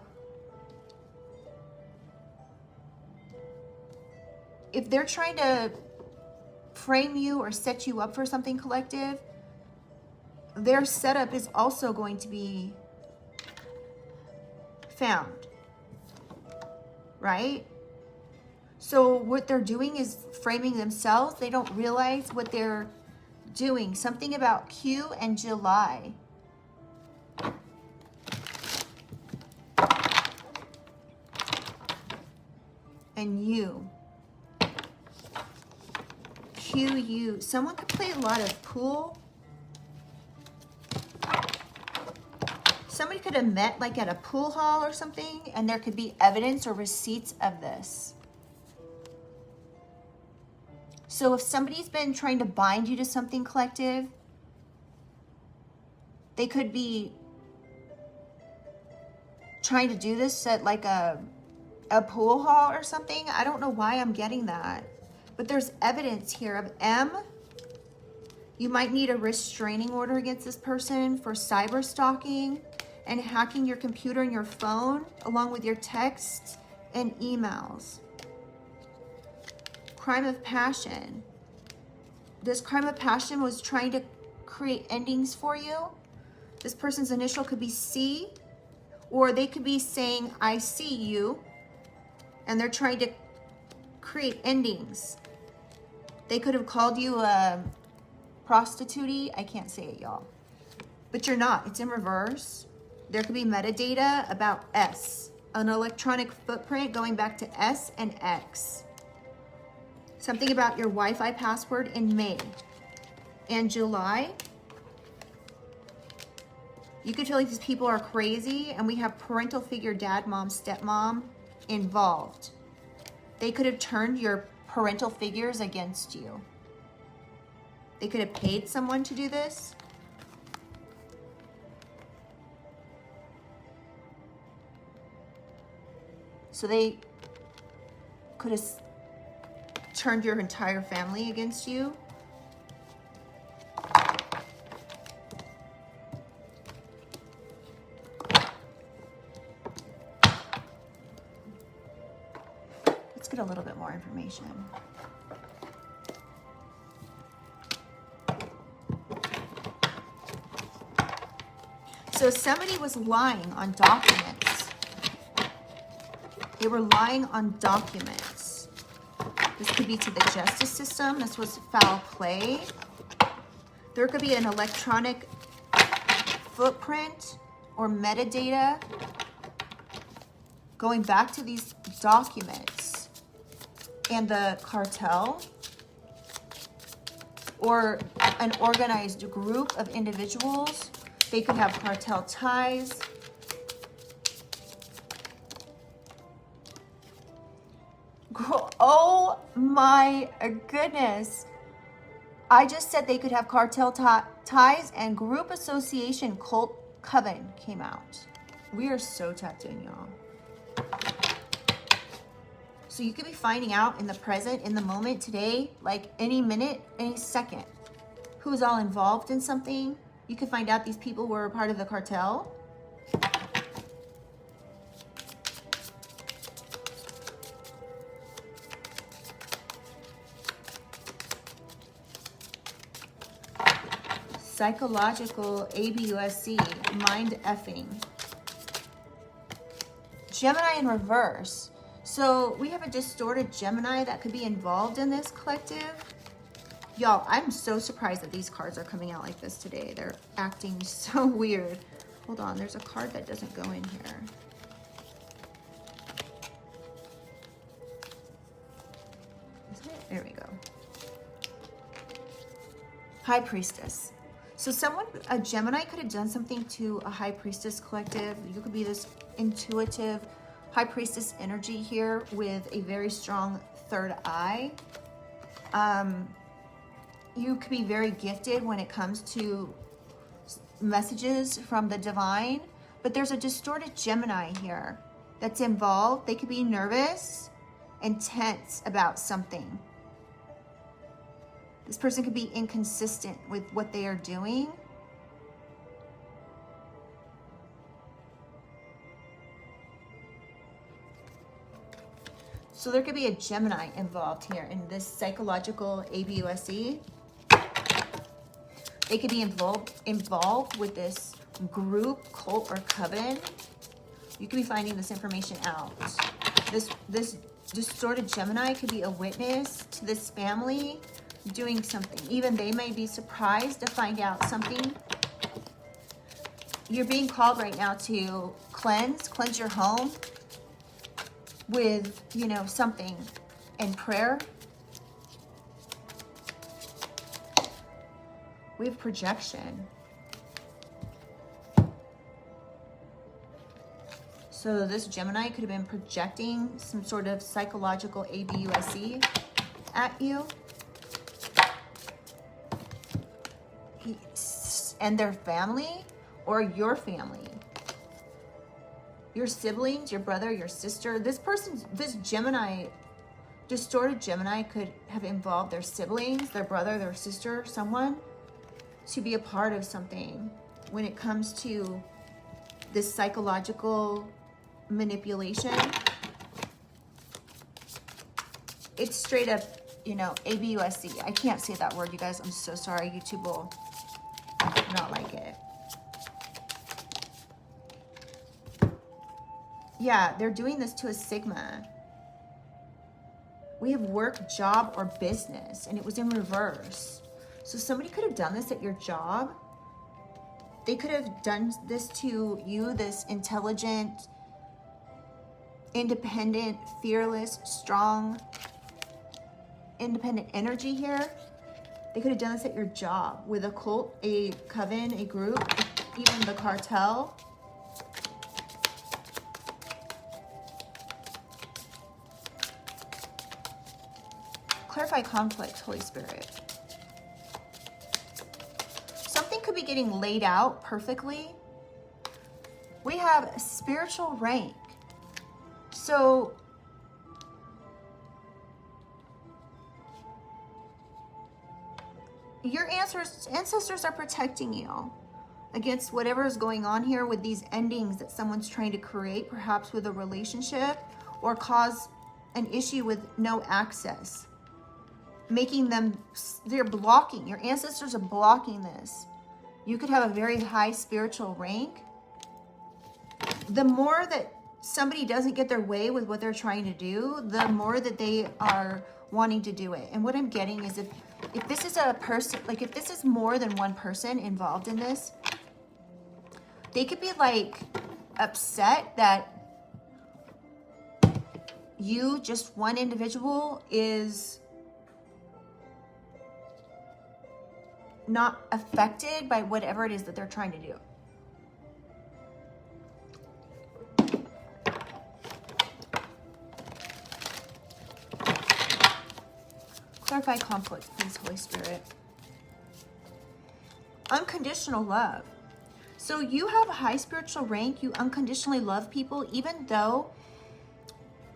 if they're trying to frame you or set you up for something collective, their setup is also going to be found, right? So what they're doing is framing themselves. They don't realize what they're doing. Something about Q and July. And you. QU. Someone could play a lot of pool. Somebody could have met like at a pool hall or something, and there could be evidence or receipts of this. So if somebody's been trying to bind you to something collective, they could be trying to do this at like a pool hall or something. I don't know why I'm getting that. But there's evidence here of M. You might need a restraining order against this person for cyber stalking and hacking your computer and your phone, along with your texts and emails. Crime of passion. This crime of passion was trying to create endings for you. This person's initial could be C, or they could be saying, I see you, and they're trying to create endings. They could have called you a prostitute. I can't say it, y'all. But you're not. It's in reverse. There could be metadata about S, an electronic footprint going back to S and X. Something about your Wi-Fi password in May and July. You could feel like these people are crazy, and we have parental figure, dad, mom, stepmom involved. They could have turned your parental figures against you. They could have paid someone to do this. So they could have turned your entire family against you. Let's get a little bit more information. So somebody was lying on documents. They were lying on documents. This could be to the justice system. This was foul play. There could be an electronic footprint or metadata going back to these documents. And the cartel. or an organized group of individuals. They could have cartel ties. Oh my goodness. I just said they could have cartel ties, and group association cult coven came out. We are so tapped in, y'all. So you could be finding out in the present, in the moment, today, like any minute, any second, who's all involved in something. You could find out these people were a part of the cartel. Psychological ABUSC, mind effing. Gemini in reverse. So we have a distorted Gemini that could be involved in this collective. Y'all, I'm so surprised that these cards are coming out like this today. They're acting so weird. Hold on, there's a card that doesn't go in here. Is it? There we go. High Priestess. So someone, a Gemini could have done something to a High Priestess collective. You could be this intuitive High Priestess energy here with a very strong third eye. You could be very gifted when it comes to messages from the divine, but there's a distorted Gemini here that's involved. They could be nervous and tense about something. This person could be inconsistent with what they are doing. So there could be a Gemini involved here in this psychological ABUSE. They could be involved with this group, cult, or coven. You could be finding this information out. This distorted Gemini could be a witness to this family doing something. Even they may be surprised to find out something. You're being called right now to cleanse your home with, you know, something in prayer. We have projection. So this Gemini could have been projecting some sort of psychological ABUSE at you. And their family, or your family. Your siblings, your brother, your sister. This Gemini, distorted Gemini could have involved their siblings, their brother, their sister, someone to be a part of something when it comes to this psychological manipulation. It's straight up, you know, ABUSC. I can't say that word, you guys. I'm so sorry. YouTube will not like it. Yeah, they're doing this to a Sigma. We have work, job, or business, and it was in reverse. So somebody could have done this at your job. They could have done this to you, this intelligent, independent, fearless, strong, independent energy here. They could have done this at your job with a cult, a coven, a group, even the cartel. Clarify conflict, Holy Spirit. Something could be getting laid out perfectly. We have spiritual rank. So your ancestors are protecting you against whatever is going on here with these endings that someone's trying to create, perhaps with a relationship, or cause an issue with no access. Making them, they're blocking, your ancestors are blocking this. You could have a very high spiritual rank. The more that somebody doesn't get their way with what they're trying to do, the more that they are wanting to do it. And what I'm getting is if this is a person, like if this is more than one person involved in this, they could be like upset that you, just one individual, is not affected by whatever it is that they're trying to do. Clarify conflict, please, Holy Spirit. Unconditional love. So you have a high spiritual rank. You unconditionally love people, even though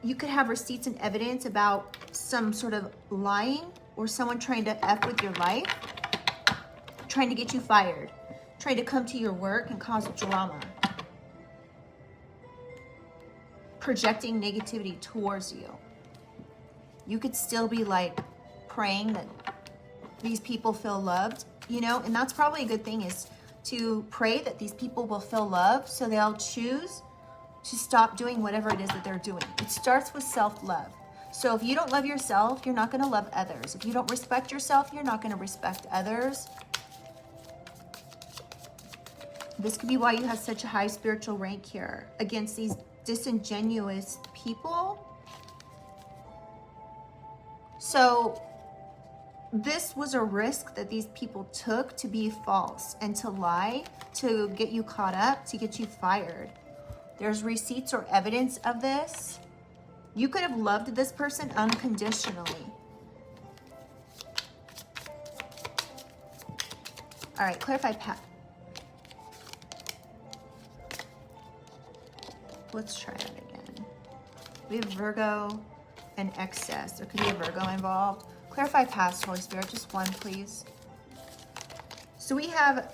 you could have receipts and evidence about some sort of lying or someone trying to F with your life, trying to get you fired, trying to come to your work and cause drama, projecting negativity towards you. You could still be like praying that these people feel loved, you know, and that's probably a good thing, is to pray that these people will feel loved so they'll choose to stop doing whatever it is that they're doing. It starts with self-love. So if you don't love yourself, you're not going to love others. If you don't respect yourself, you're not going to respect others. This could be why you have such a high spiritual rank here against these disingenuous people. So this was a risk that these people took to be false and to lie, to get you caught up, to get you fired. There's receipts or evidence of this. You could have loved this person unconditionally. All right, clarify path. Let's try that again. We have Virgo and excess. There could be a Virgo involved. Clarify past, Holy Spirit, just one, please. So we have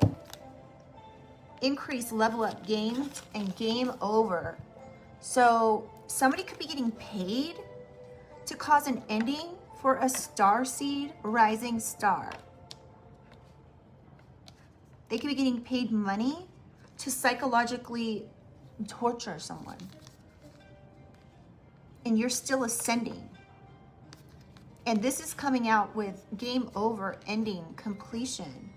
increase, level up, game, and game over. So somebody could be getting paid to cause an ending for a starseed rising star. They could be getting paid money to psychologically torture someone. And you're still ascending. And this is coming out with game over, ending, completion.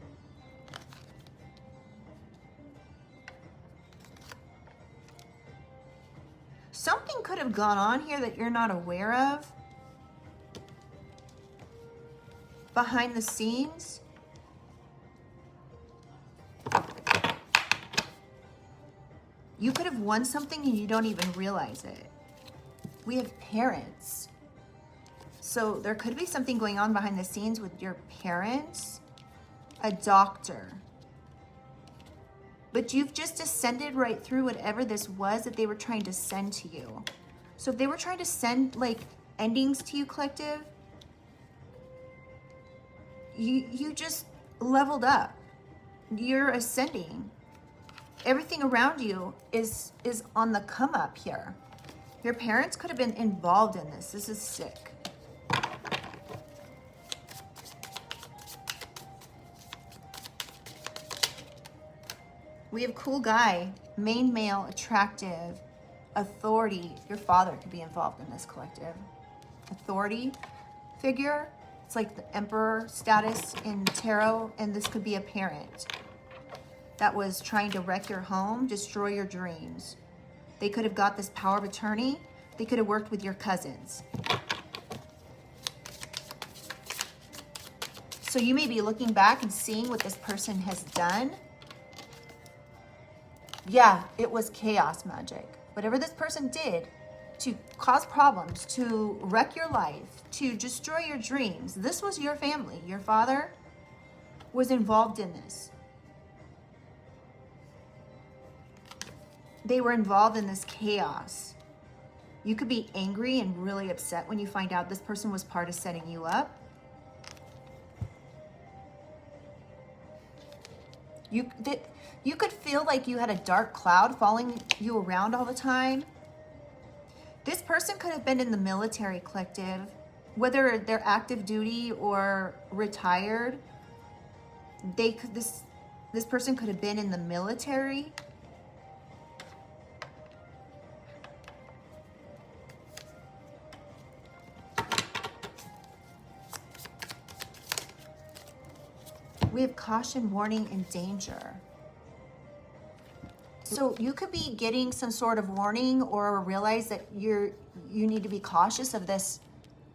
Something could have gone on here that you're not aware of behind the scenes. You could have won something and you don't even realize it. We have parents. So there could be something going on behind the scenes with your parents, a doctor. But you've just ascended right through whatever this was that they were trying to send to you. So if they were trying to send like endings to you, collective, you just leveled up. You're ascending. Everything around you is on the come up here. Your parents could have been involved in this. This is sick. We have cool guy, main male, attractive, authority. Your father could be involved in this, collective. Authority figure. It's like the emperor status in tarot, and this could be a parent that was trying to wreck your home, destroy your dreams. They could have got this power of attorney. They could have worked with your cousins. So you may be looking back and seeing what this person has done. Yeah, it was chaos magic. Whatever this person did to cause problems, to wreck your life, to destroy your dreams, this was your family. Your father was involved in this. They were involved in this chaos. You could be angry and really upset when you find out this person was part of setting you up. You could feel like you had a dark cloud following you around all the time. This person could have been in the military, collective, whether they're active duty or retired. This person could have been in the military. We have caution, warning, and danger. So you could be getting some sort of warning or realize that you need to be cautious of this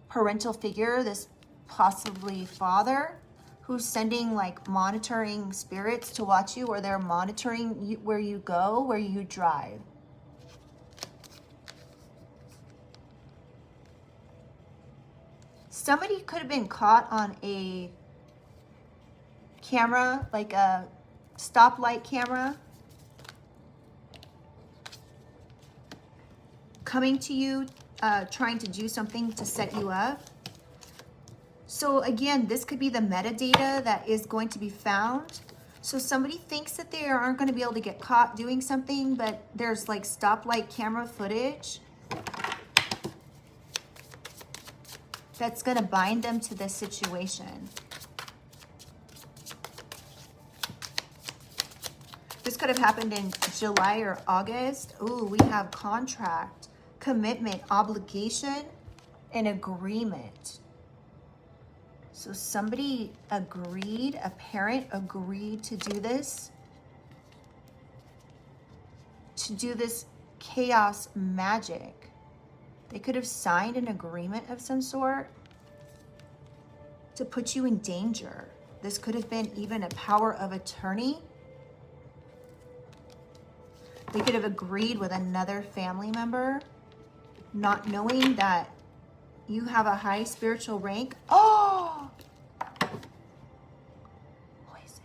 parental figure, this possibly father, who's sending like monitoring spirits to watch you, or they're monitoring you, where you go, where you drive. Somebody could have been caught on a camera, like a stoplight camera, coming to you, trying to do something to set you up. So again, this could be the metadata that is going to be found. So somebody thinks that they aren't going to be able to get caught doing something, but there's like stoplight camera footage that's going to bind them to this situation. This could have happened in July or August. Ooh, we have contract, commitment, obligation, and agreement. So somebody agreed, a parent agreed to do this chaos magic. They could have signed an agreement of some sort to put you in danger. This could have been even a power of attorney. They could have agreed with another family member, not knowing that you have a high spiritual rank. Oh! Poison.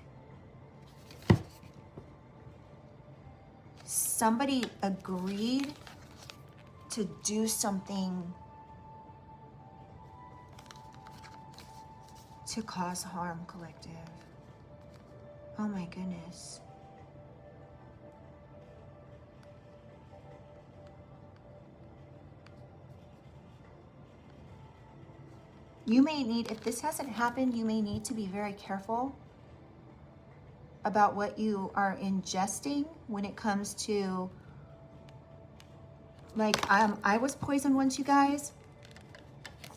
Somebody agreed to do something to cause harm, collective. Oh my goodness. You may need, if this hasn't happened, you may need to be very careful about what you are ingesting when it comes to, like, I was poisoned once, you guys,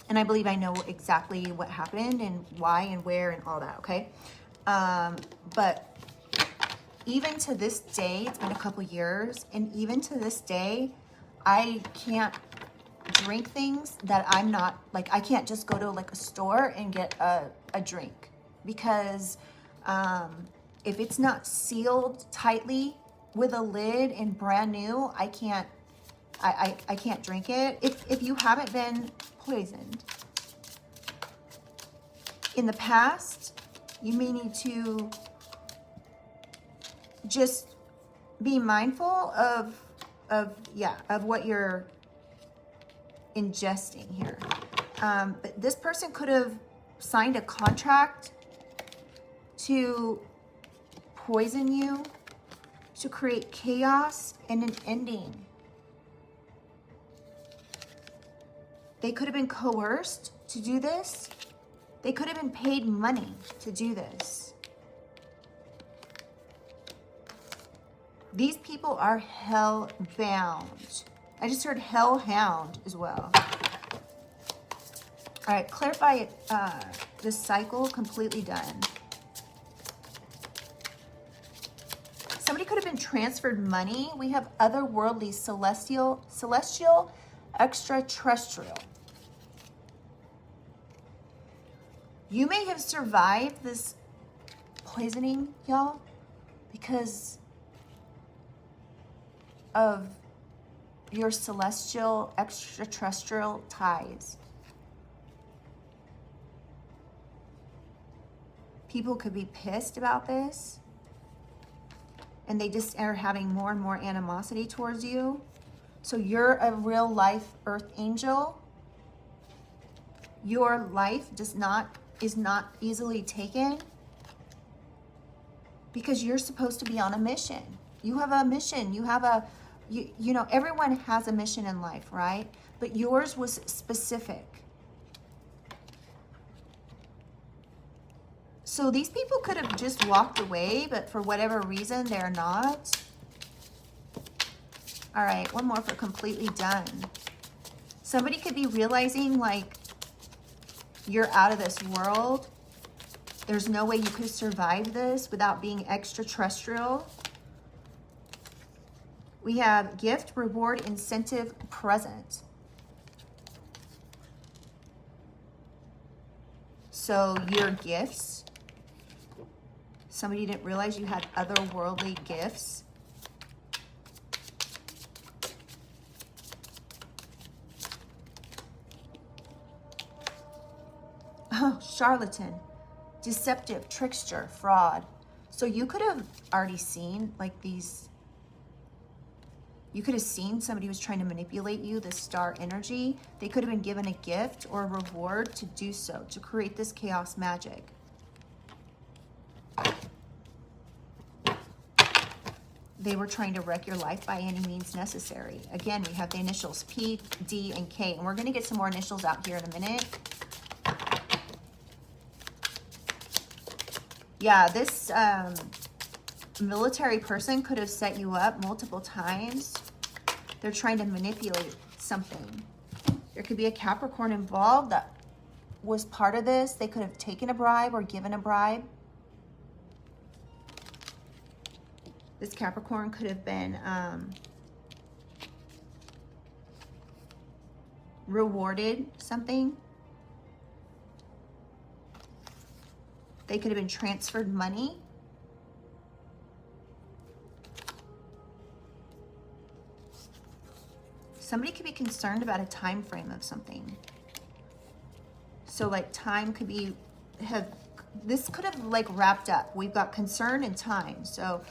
and I believe I know exactly what happened and why and where and all that, okay? But even to this day, it's been a couple years, and even to this day, I can't drink things that I'm not, like, I can't just go to like a store and get a drink, because if it's not sealed tightly with a lid and brand new, I can't drink it. If you haven't been poisoned in the past, you may need to just be mindful of what you're ingesting here. But this person could have signed a contract to poison you, to create chaos and an ending. They could have been coerced to do this. They could have been paid money to do this. These people are hell bound. I just heard hellhound as well. All right, clarify this cycle, completely done. Somebody could have been transferred money. We have otherworldly, celestial, extraterrestrial. You may have survived this poisoning, y'all, because of your celestial, extraterrestrial ties. People could be pissed about this, and they just are having more and more animosity towards you. So you're a real life earth angel. Your life is not easily taken, because you're supposed to be on a mission. You have a mission. You have you know, everyone has a mission in life, right? But yours was specific. So these people could have just walked away, but for whatever reason, they're not. All right, one more for completely done. Somebody could be realizing, like, you're out of this world. There's no way you could survive this without being extraterrestrial. We have gift, reward, incentive, present. So your gifts, Somebody didn't realize you had otherworldly gifts. Oh, charlatan, deceptive, trickster, fraud. So you could have already seen like these, you could have seen somebody was trying to manipulate you, this star energy. They could have been given a gift or a reward to do so, to create this chaos magic. They were trying to wreck your life by any means necessary. Again, we have the initials P, D, and K, and we're going to get some more initials out here in a minute. Yeah, this military person could have set you up multiple times. They're trying to manipulate something. There could be a Capricorn involved that was part of this. They could have taken a bribe or given a bribe. This Capricorn could have been rewarded something. They could have been transferred money. Somebody could be concerned about a time frame of something. So like time could be, this could have like wrapped up. We've got concern and time. So,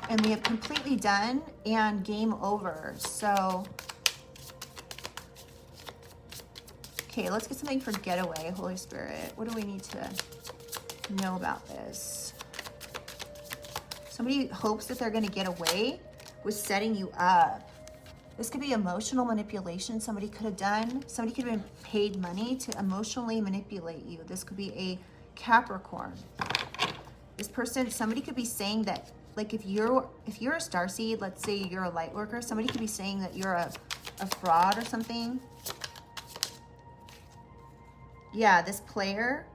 and we have completely done and game over. So, okay, let's get something for getaway, Holy Spirit. What do we need to know about this? Somebody hopes that they're going to get away with setting you up. This could be emotional manipulation somebody could have done. Somebody could have been paid money to emotionally manipulate you. This could be a Capricorn. This person, somebody could be saying that, like if you're a starseed, let's say you're a light worker, somebody could be saying that you're a fraud or something. Yeah, this player,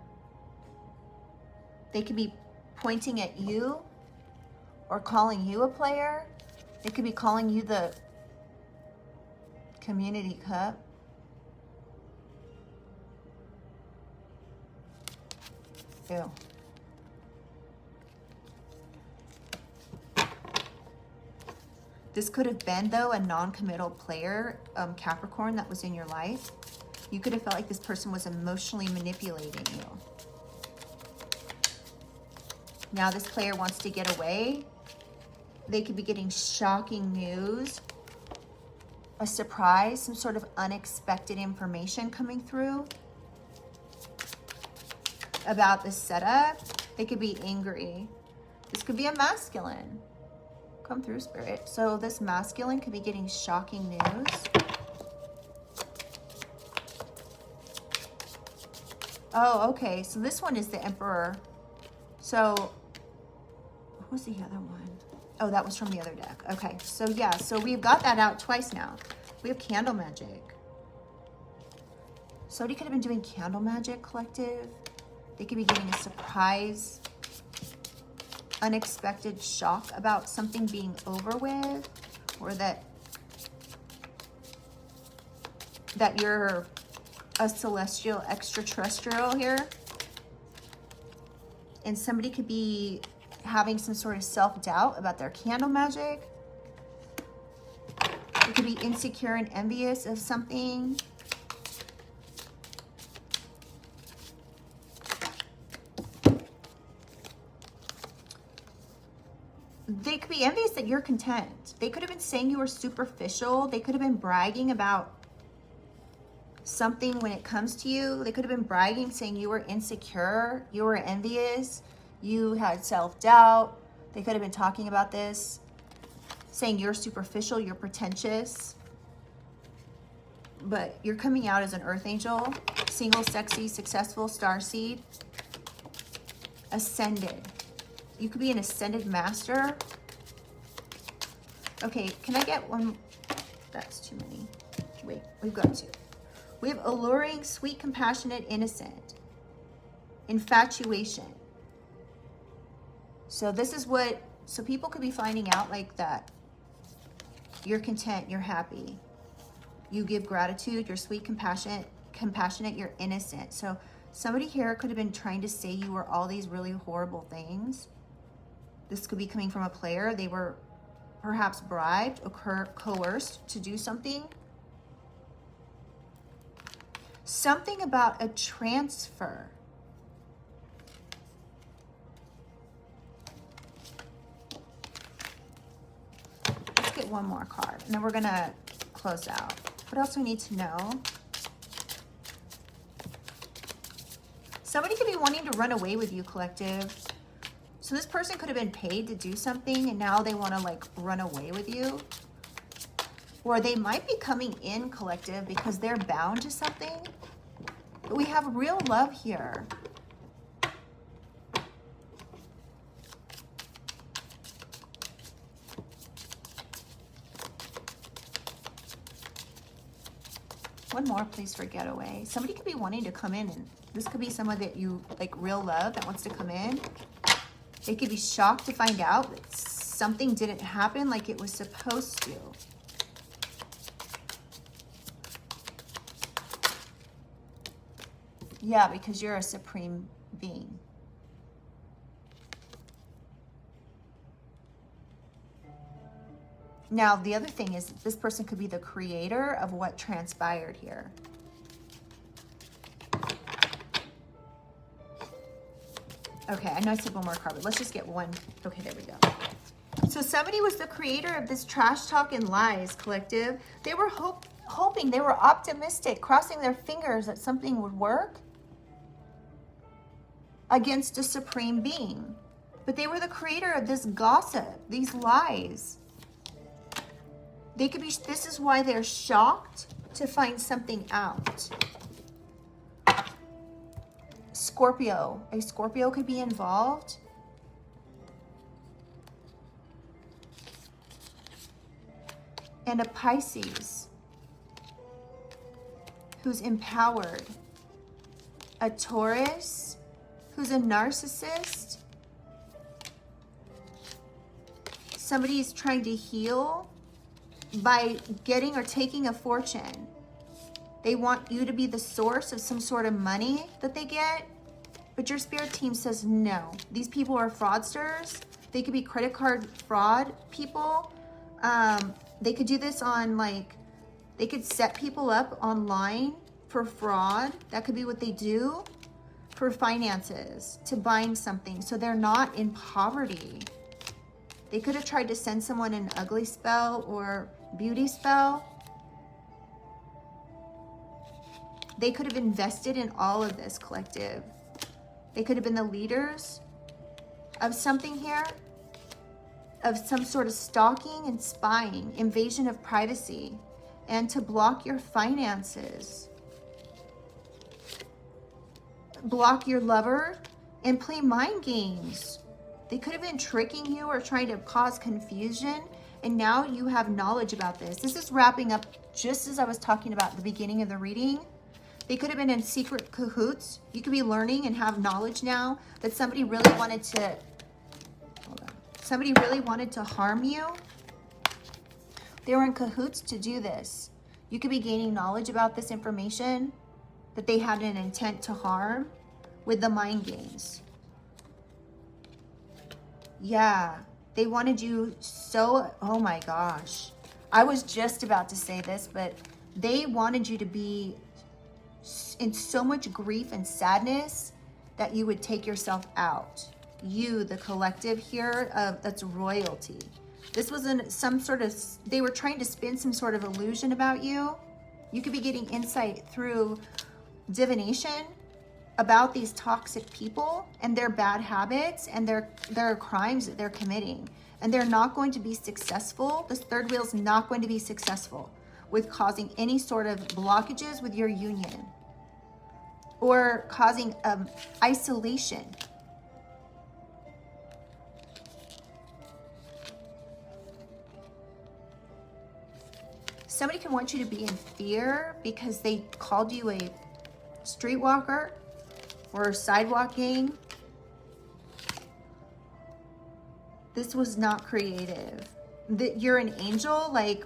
they could be pointing at you or calling you a player. They could be calling you the Community Cup. Ew. This could have been, though, a non-committal player, Capricorn, that was in your life. You could have felt like this person was emotionally manipulating you. Now this player wants to get away. They could be getting shocking news, a surprise, some sort of unexpected information coming through about this setup. They could be angry. This could be a masculine. Come through, Spirit. So this masculine could be getting shocking news. Oh, okay. So this one is the Emperor. So what was the other one? Oh, that was from the other deck. Okay. So yeah, so we've got that out twice now. We have candle magic. Somebody could have been doing candle magic, collective. They could be getting a surprise, unexpected shock about something being over with, or that you're a celestial extraterrestrial here. And somebody could be having some sort of self-doubt about their candle magic. They could be insecure and envious of something. They could be envious that you're content. They could have been saying you were superficial. They could have been bragging about something when it comes to you. They could have been bragging, saying you were insecure, you were envious, you had self-doubt. They could have been talking about this, saying you're superficial, you're pretentious. But you're coming out as an earth angel, single, sexy, successful, starseed, ascended. You could be an ascended master. Okay, can I get one? That's too many. Wait, we've got two. We have alluring, sweet, compassionate, innocent. Infatuation. So this is what, so people could be finding out like that. You're content, you're happy. You give gratitude, you're sweet, compassionate, you're innocent. So somebody here could have been trying to say you were all these really horrible things. This could be coming from a player. They were perhaps bribed or coerced to do something. Something about a transfer. Let's get one more card, and then we're gonna close out. What else do we need to know? Somebody could be wanting to run away with you, collective. So this person could have been paid to do something, and now they want to like run away with you. Or they might be coming in, collective, because they're bound to something. But we have real love here. One more, please, for getaway. Somebody could be wanting to come in, and this could be someone that you like real love that wants to come in. They could be shocked to find out that something didn't happen like it was supposed to. Yeah, because you're a supreme being. Now, the other thing is this person could be the creator of what transpired here. Okay, I know I said one more card, but let's just get one. Okay, there we go. So somebody was the creator of this trash talk and lies, collective. They were hoping, they were optimistic, crossing their fingers that something would work against a supreme being. But they were the creator of this gossip, these lies. They could be, this is why they're shocked to find something out. Scorpio, a Scorpio could be involved. And a Pisces who's empowered. A Taurus who's a narcissist. Somebody is trying to heal by getting or taking a fortune. They want you to be the source of some sort of money that they get, but your spirit team says no. These people are fraudsters. They could be credit card fraud people. They could do this on like, they could set people up online for fraud. That could be what they do for finances, to bind something. So they're not in poverty. They could have tried to send someone an ugly spell or beauty spell. They could have invested in all of this, collective. They could have been the leaders of something here, of some sort of stalking and spying, invasion of privacy, and to block your finances, block your lover, and play mind games. They could have been tricking you or trying to cause confusion, and now you have knowledge about this. This is wrapping up just as I was talking about at the beginning of the reading. They could have been in secret cahoots. You could be learning and have knowledge now that somebody really wanted to, somebody really wanted to harm you. They were in cahoots to do this. You could be gaining knowledge about this information that they had an intent to harm with the mind games. Yeah, they wanted you so, oh my gosh. I was just about to say this, but they wanted you to be in so much grief and sadness that you would take yourself out. You, the collective here, that's royalty. This was some sort of, they were trying to spin some sort of illusion about you. You could be getting insight through divination about these toxic people and their bad habits and their crimes that they're committing. And they're not going to be successful. This third wheel is not going to be successful with causing any sort of blockages with your union or causing isolation. Somebody can want you to be in fear because they called you a streetwalker or sidewalk gang. This was not creative. That you're an angel, like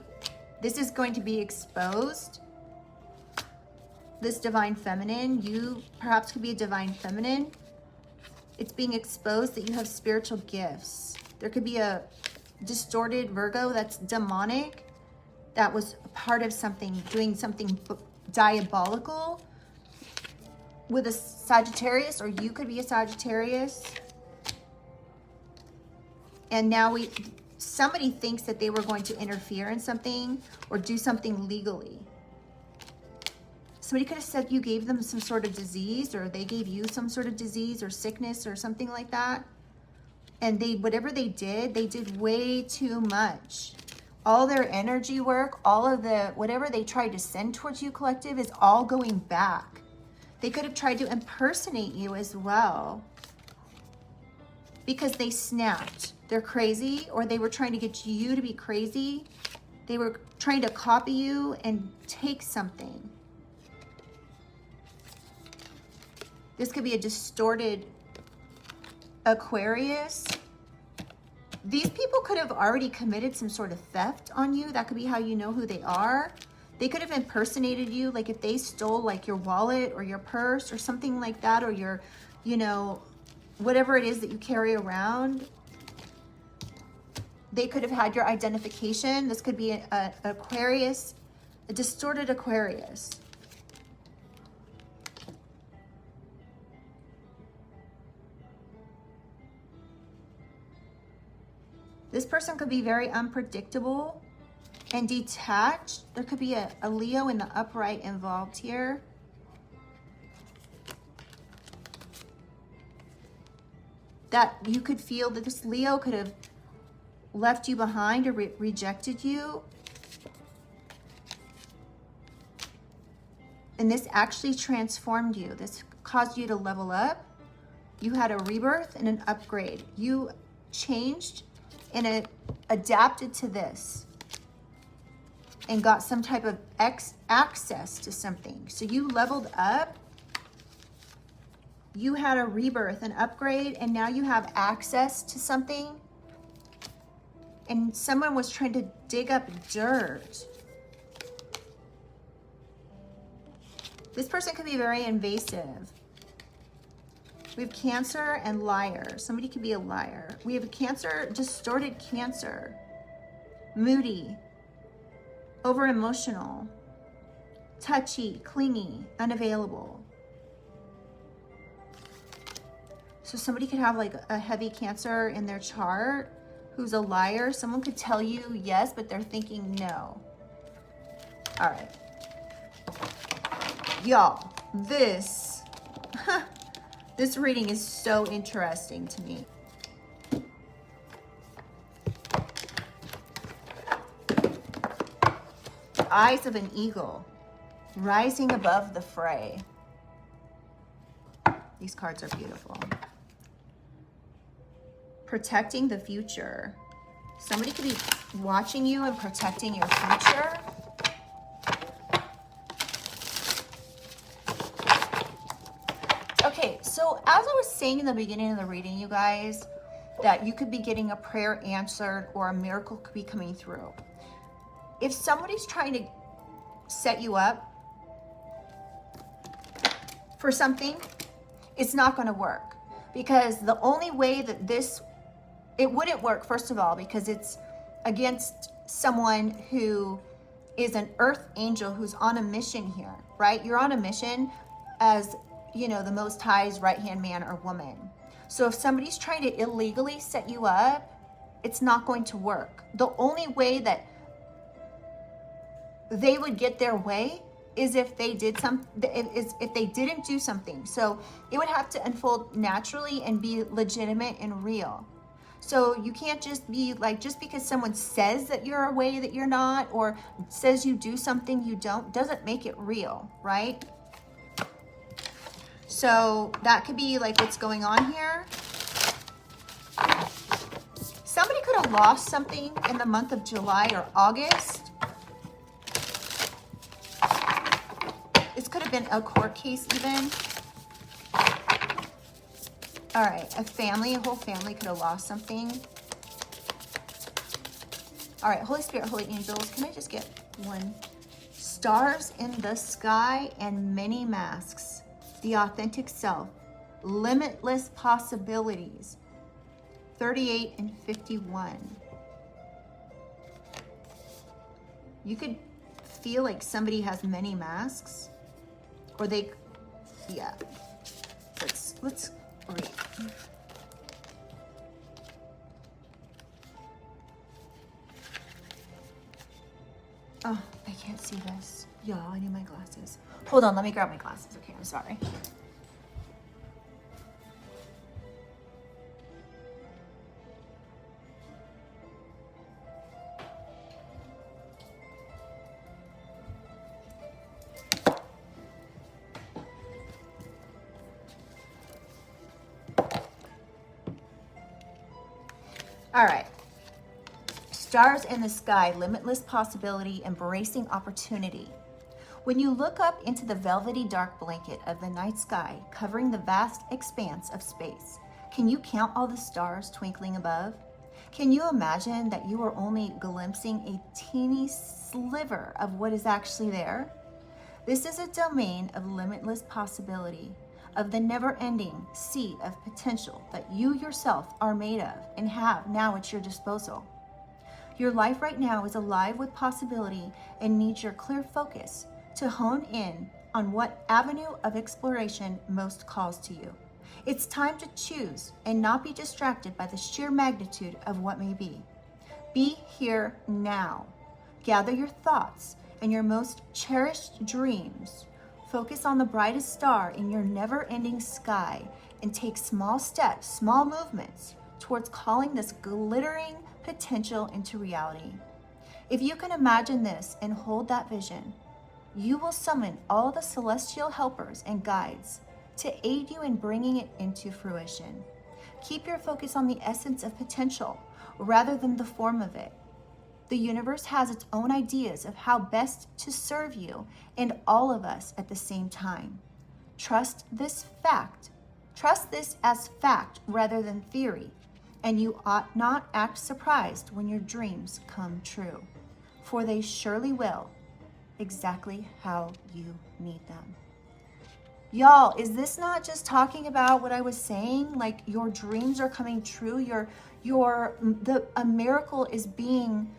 this is going to be exposed. This divine feminine, you perhaps could be a divine feminine. It's being exposed that you have spiritual gifts There could be a distorted Virgo that's demonic, that was part of something, doing something diabolical with a Sagittarius, or you could be a Sagittarius. And now somebody thinks that they were going to interfere in something or do something legally. Somebody could have said you gave them some sort of disease, or they gave you some sort of disease or sickness or something like that. And whatever they did way too much. All their energy work, all of whatever they tried to send towards you, collective, is all going back. They could have tried to impersonate you as well, because they snapped. They're crazy, or they were trying to get you to be crazy. They were trying to copy you and take something. This could be a distorted Aquarius. These people could have already committed some sort of theft on you. That could be how you know who they are. They could have impersonated you, like if they stole like your wallet or your purse or something like that, or your, you know, whatever it is that you carry around. They could have had your identification. This could be a Aquarius, a distorted Aquarius. This person could be very unpredictable and detached. There could be a Leo in the upright involved here. That you could feel that this Leo could have left you behind or rejected you. And this actually transformed you. This caused you to level up. You had a rebirth and an upgrade. You changed and adapted to this and got some type of access to something. So you leveled up. You had a rebirth, an upgrade, and now you have access to something. And someone was trying to dig up dirt. This person could be very invasive. We have Cancer and liar. Somebody could be a liar. We have a Cancer, distorted Cancer. Moody. Over emotional. Touchy, clingy, unavailable. So somebody could have like a heavy Cancer in their chart who's a liar. Someone could tell you yes, but they're thinking no. All right. Y'all, this reading is so interesting to me. The eyes of an eagle rising above the fray. These cards are beautiful. Protecting the future. Somebody could be watching you and protecting your future. Okay, so as I was saying in the beginning of the reading, you guys, that you could be getting a prayer answered or a miracle could be coming through. If somebody's trying to set you up for something, it's not going to work, because the only way that it wouldn't work, first of all, because it's against someone who is an earth angel who's on a mission here, right? You're on a mission as, you know, the Most High's right-hand man or woman. So if somebody's trying to illegally set you up, it's not going to work. The only way that they would get their way is if they did if they didn't do something. So it would have to unfold naturally and be legitimate and real. So you can't just be like, just because someone says that you're a way that you're not, or says you do something you don't, doesn't make it real, right? So that could be like what's going on here. Somebody could have lost something in the month of July or August. This could have been a court case even. All right, a whole family could have lost something. All right, Holy Spirit, Holy Angels, can I just get one? Stars in the sky and many masks. The authentic self. Limitless possibilities. 38 and 51. You could feel like somebody has many masks, or they, yeah. Let's read. Oh, I can't see this. Y'all, I need my glasses. Hold on, let me grab my glasses. Okay, I'm sorry. All right. Stars in the sky, limitless possibility, embracing opportunity. When you look up into the velvety dark blanket of the night sky, covering the vast expanse of space, can you count all the stars twinkling above? Can you imagine that you are only glimpsing a teeny sliver of what is actually there? This is a domain of limitless possibility, of the never-ending sea of potential that you yourself are made of and have now at your disposal. Your life right now is alive with possibility and needs your clear focus to hone in on what avenue of exploration most calls to you. It's time to choose and not be distracted by the sheer magnitude of what may be. Be here now. Gather your thoughts and your most cherished dreams. Focus on the brightest star in your never-ending sky and take small steps, small movements towards calling this glittering potential into reality. If you can imagine this and hold that vision, you will summon all the celestial helpers and guides to aid you in bringing it into fruition. Keep your focus on the essence of potential rather than the form of it. The universe has its own ideas of how best to serve you and all of us at the same time. Trust this as fact rather than theory, and you ought not act surprised when your dreams come true, for they surely will, exactly how you need them. Y'all, is this not just talking about what I was saying? Like, your dreams are coming true, a miracle is being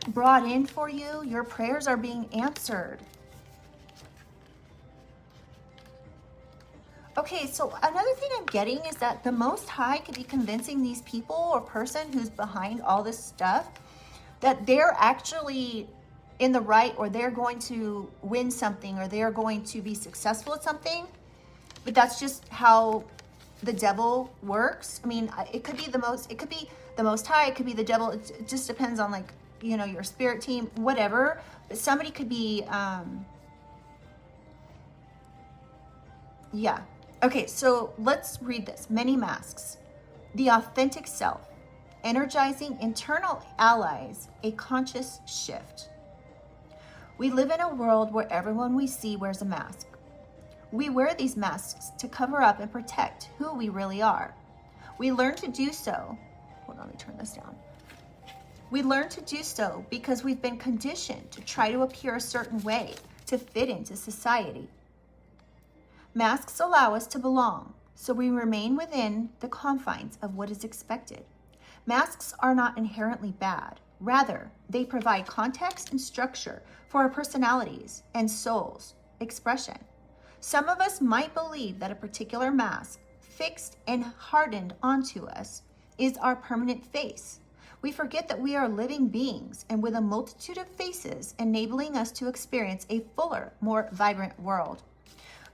brought in for you, your prayers are being answered. Okay, so another thing I'm getting is that the Most High could be convincing these people or person who's behind all this stuff that they're actually in the right, or they're going to win something, or they're going to be successful at something. But that's just how the devil works. I mean, it could be the Most High, it could be the devil. It just depends on, like, you know, your spirit team, whatever. But somebody could be, yeah. Okay, so let's read this. Many masks. The authentic self. Energizing internal allies. A conscious shift. We live in a world where everyone we see wears a mask. We wear these masks to cover up and protect who we really are. We learn to do so. Hold on, let me turn this down. We learn to do so because we've been conditioned to try to appear a certain way to fit into society. Masks allow us to belong, so we remain within the confines of what is expected. Masks are not inherently bad. Rather, they provide context and structure for our personalities and souls' expression. Some of us might believe that a particular mask, fixed and hardened onto us, is our permanent face. We forget that we are living beings and with a multitude of faces enabling us to experience a fuller, more vibrant world.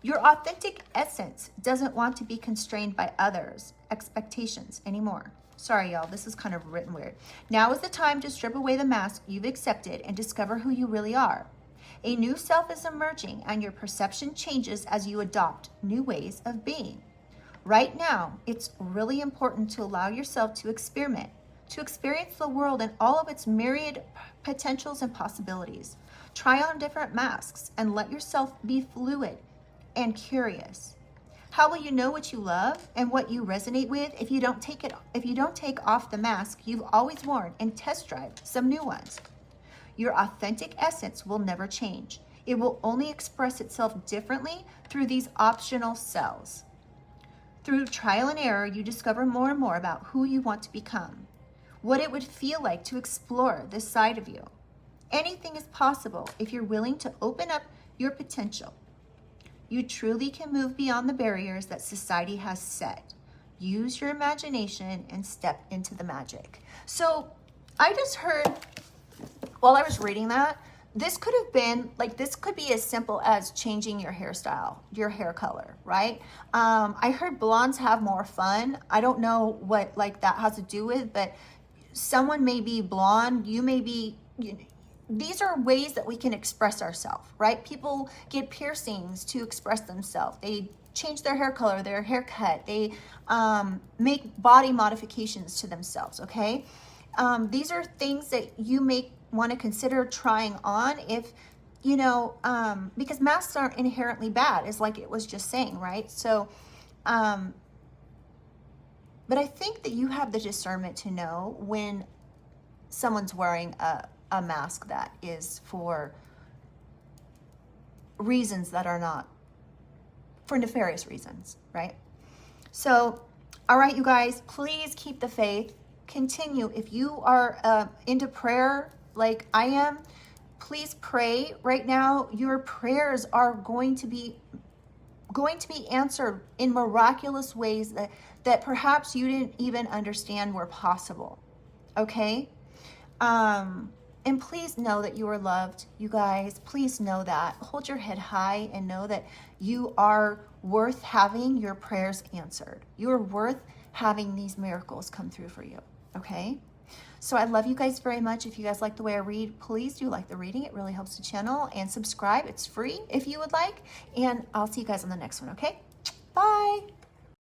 Your authentic essence doesn't want to be constrained by others' expectations anymore. Sorry, y'all, this is kind of written weird. Now is the time to strip away the mask you've accepted and discover who you really are. A new self is emerging, and your perception changes as you adopt new ways of being. Right now, it's really important to allow yourself to experiment, to experience the world and all of its myriad potentials and possibilities. Try on different masks and let yourself be fluid and curious. How will you know what you love and what you resonate with if you don't take off the mask you've always worn and test drive some new ones? Your authentic essence will never change. It will only express itself differently through these optional cells. Through trial and error, you discover more and more about who you want to become, what it would feel like to explore this side of you. Anything is possible if you're willing to open up your potential. You truly can move beyond the barriers that society has set. Use your imagination and step into the magic. So I just heard, while I was reading that, this could have been, like, this could be as simple as changing your hairstyle, your hair color, right? I heard blondes have more fun. I don't know what, like, that has to do with, but someone may be blonde, you may be, these are ways that we can express ourselves, right? People get piercings to express themselves. They change their hair color, their haircut. They make body modifications to themselves, okay? These are things that you may want to consider trying on if, you know, because masks aren't inherently bad, is like it was just saying, right? So, but I think that you have the discernment to know when someone's wearing a mask that is for reasons that are not, for nefarious reasons, right? So, all right, you guys, please keep the faith. Continue. If you are into prayer like I am, please pray right now. Your prayers are going to be answered in miraculous ways that perhaps you didn't even understand were possible. Okay? And please know that you are loved, you guys. Please know that. Hold your head high and know that you are worth having your prayers answered. You are worth having these miracles come through for you. Okay? So I love you guys very much. If you guys like the way I read, please do like the reading. It really helps the channel. And subscribe. It's free if you would like. And I'll see you guys on the next one, okay? Bye.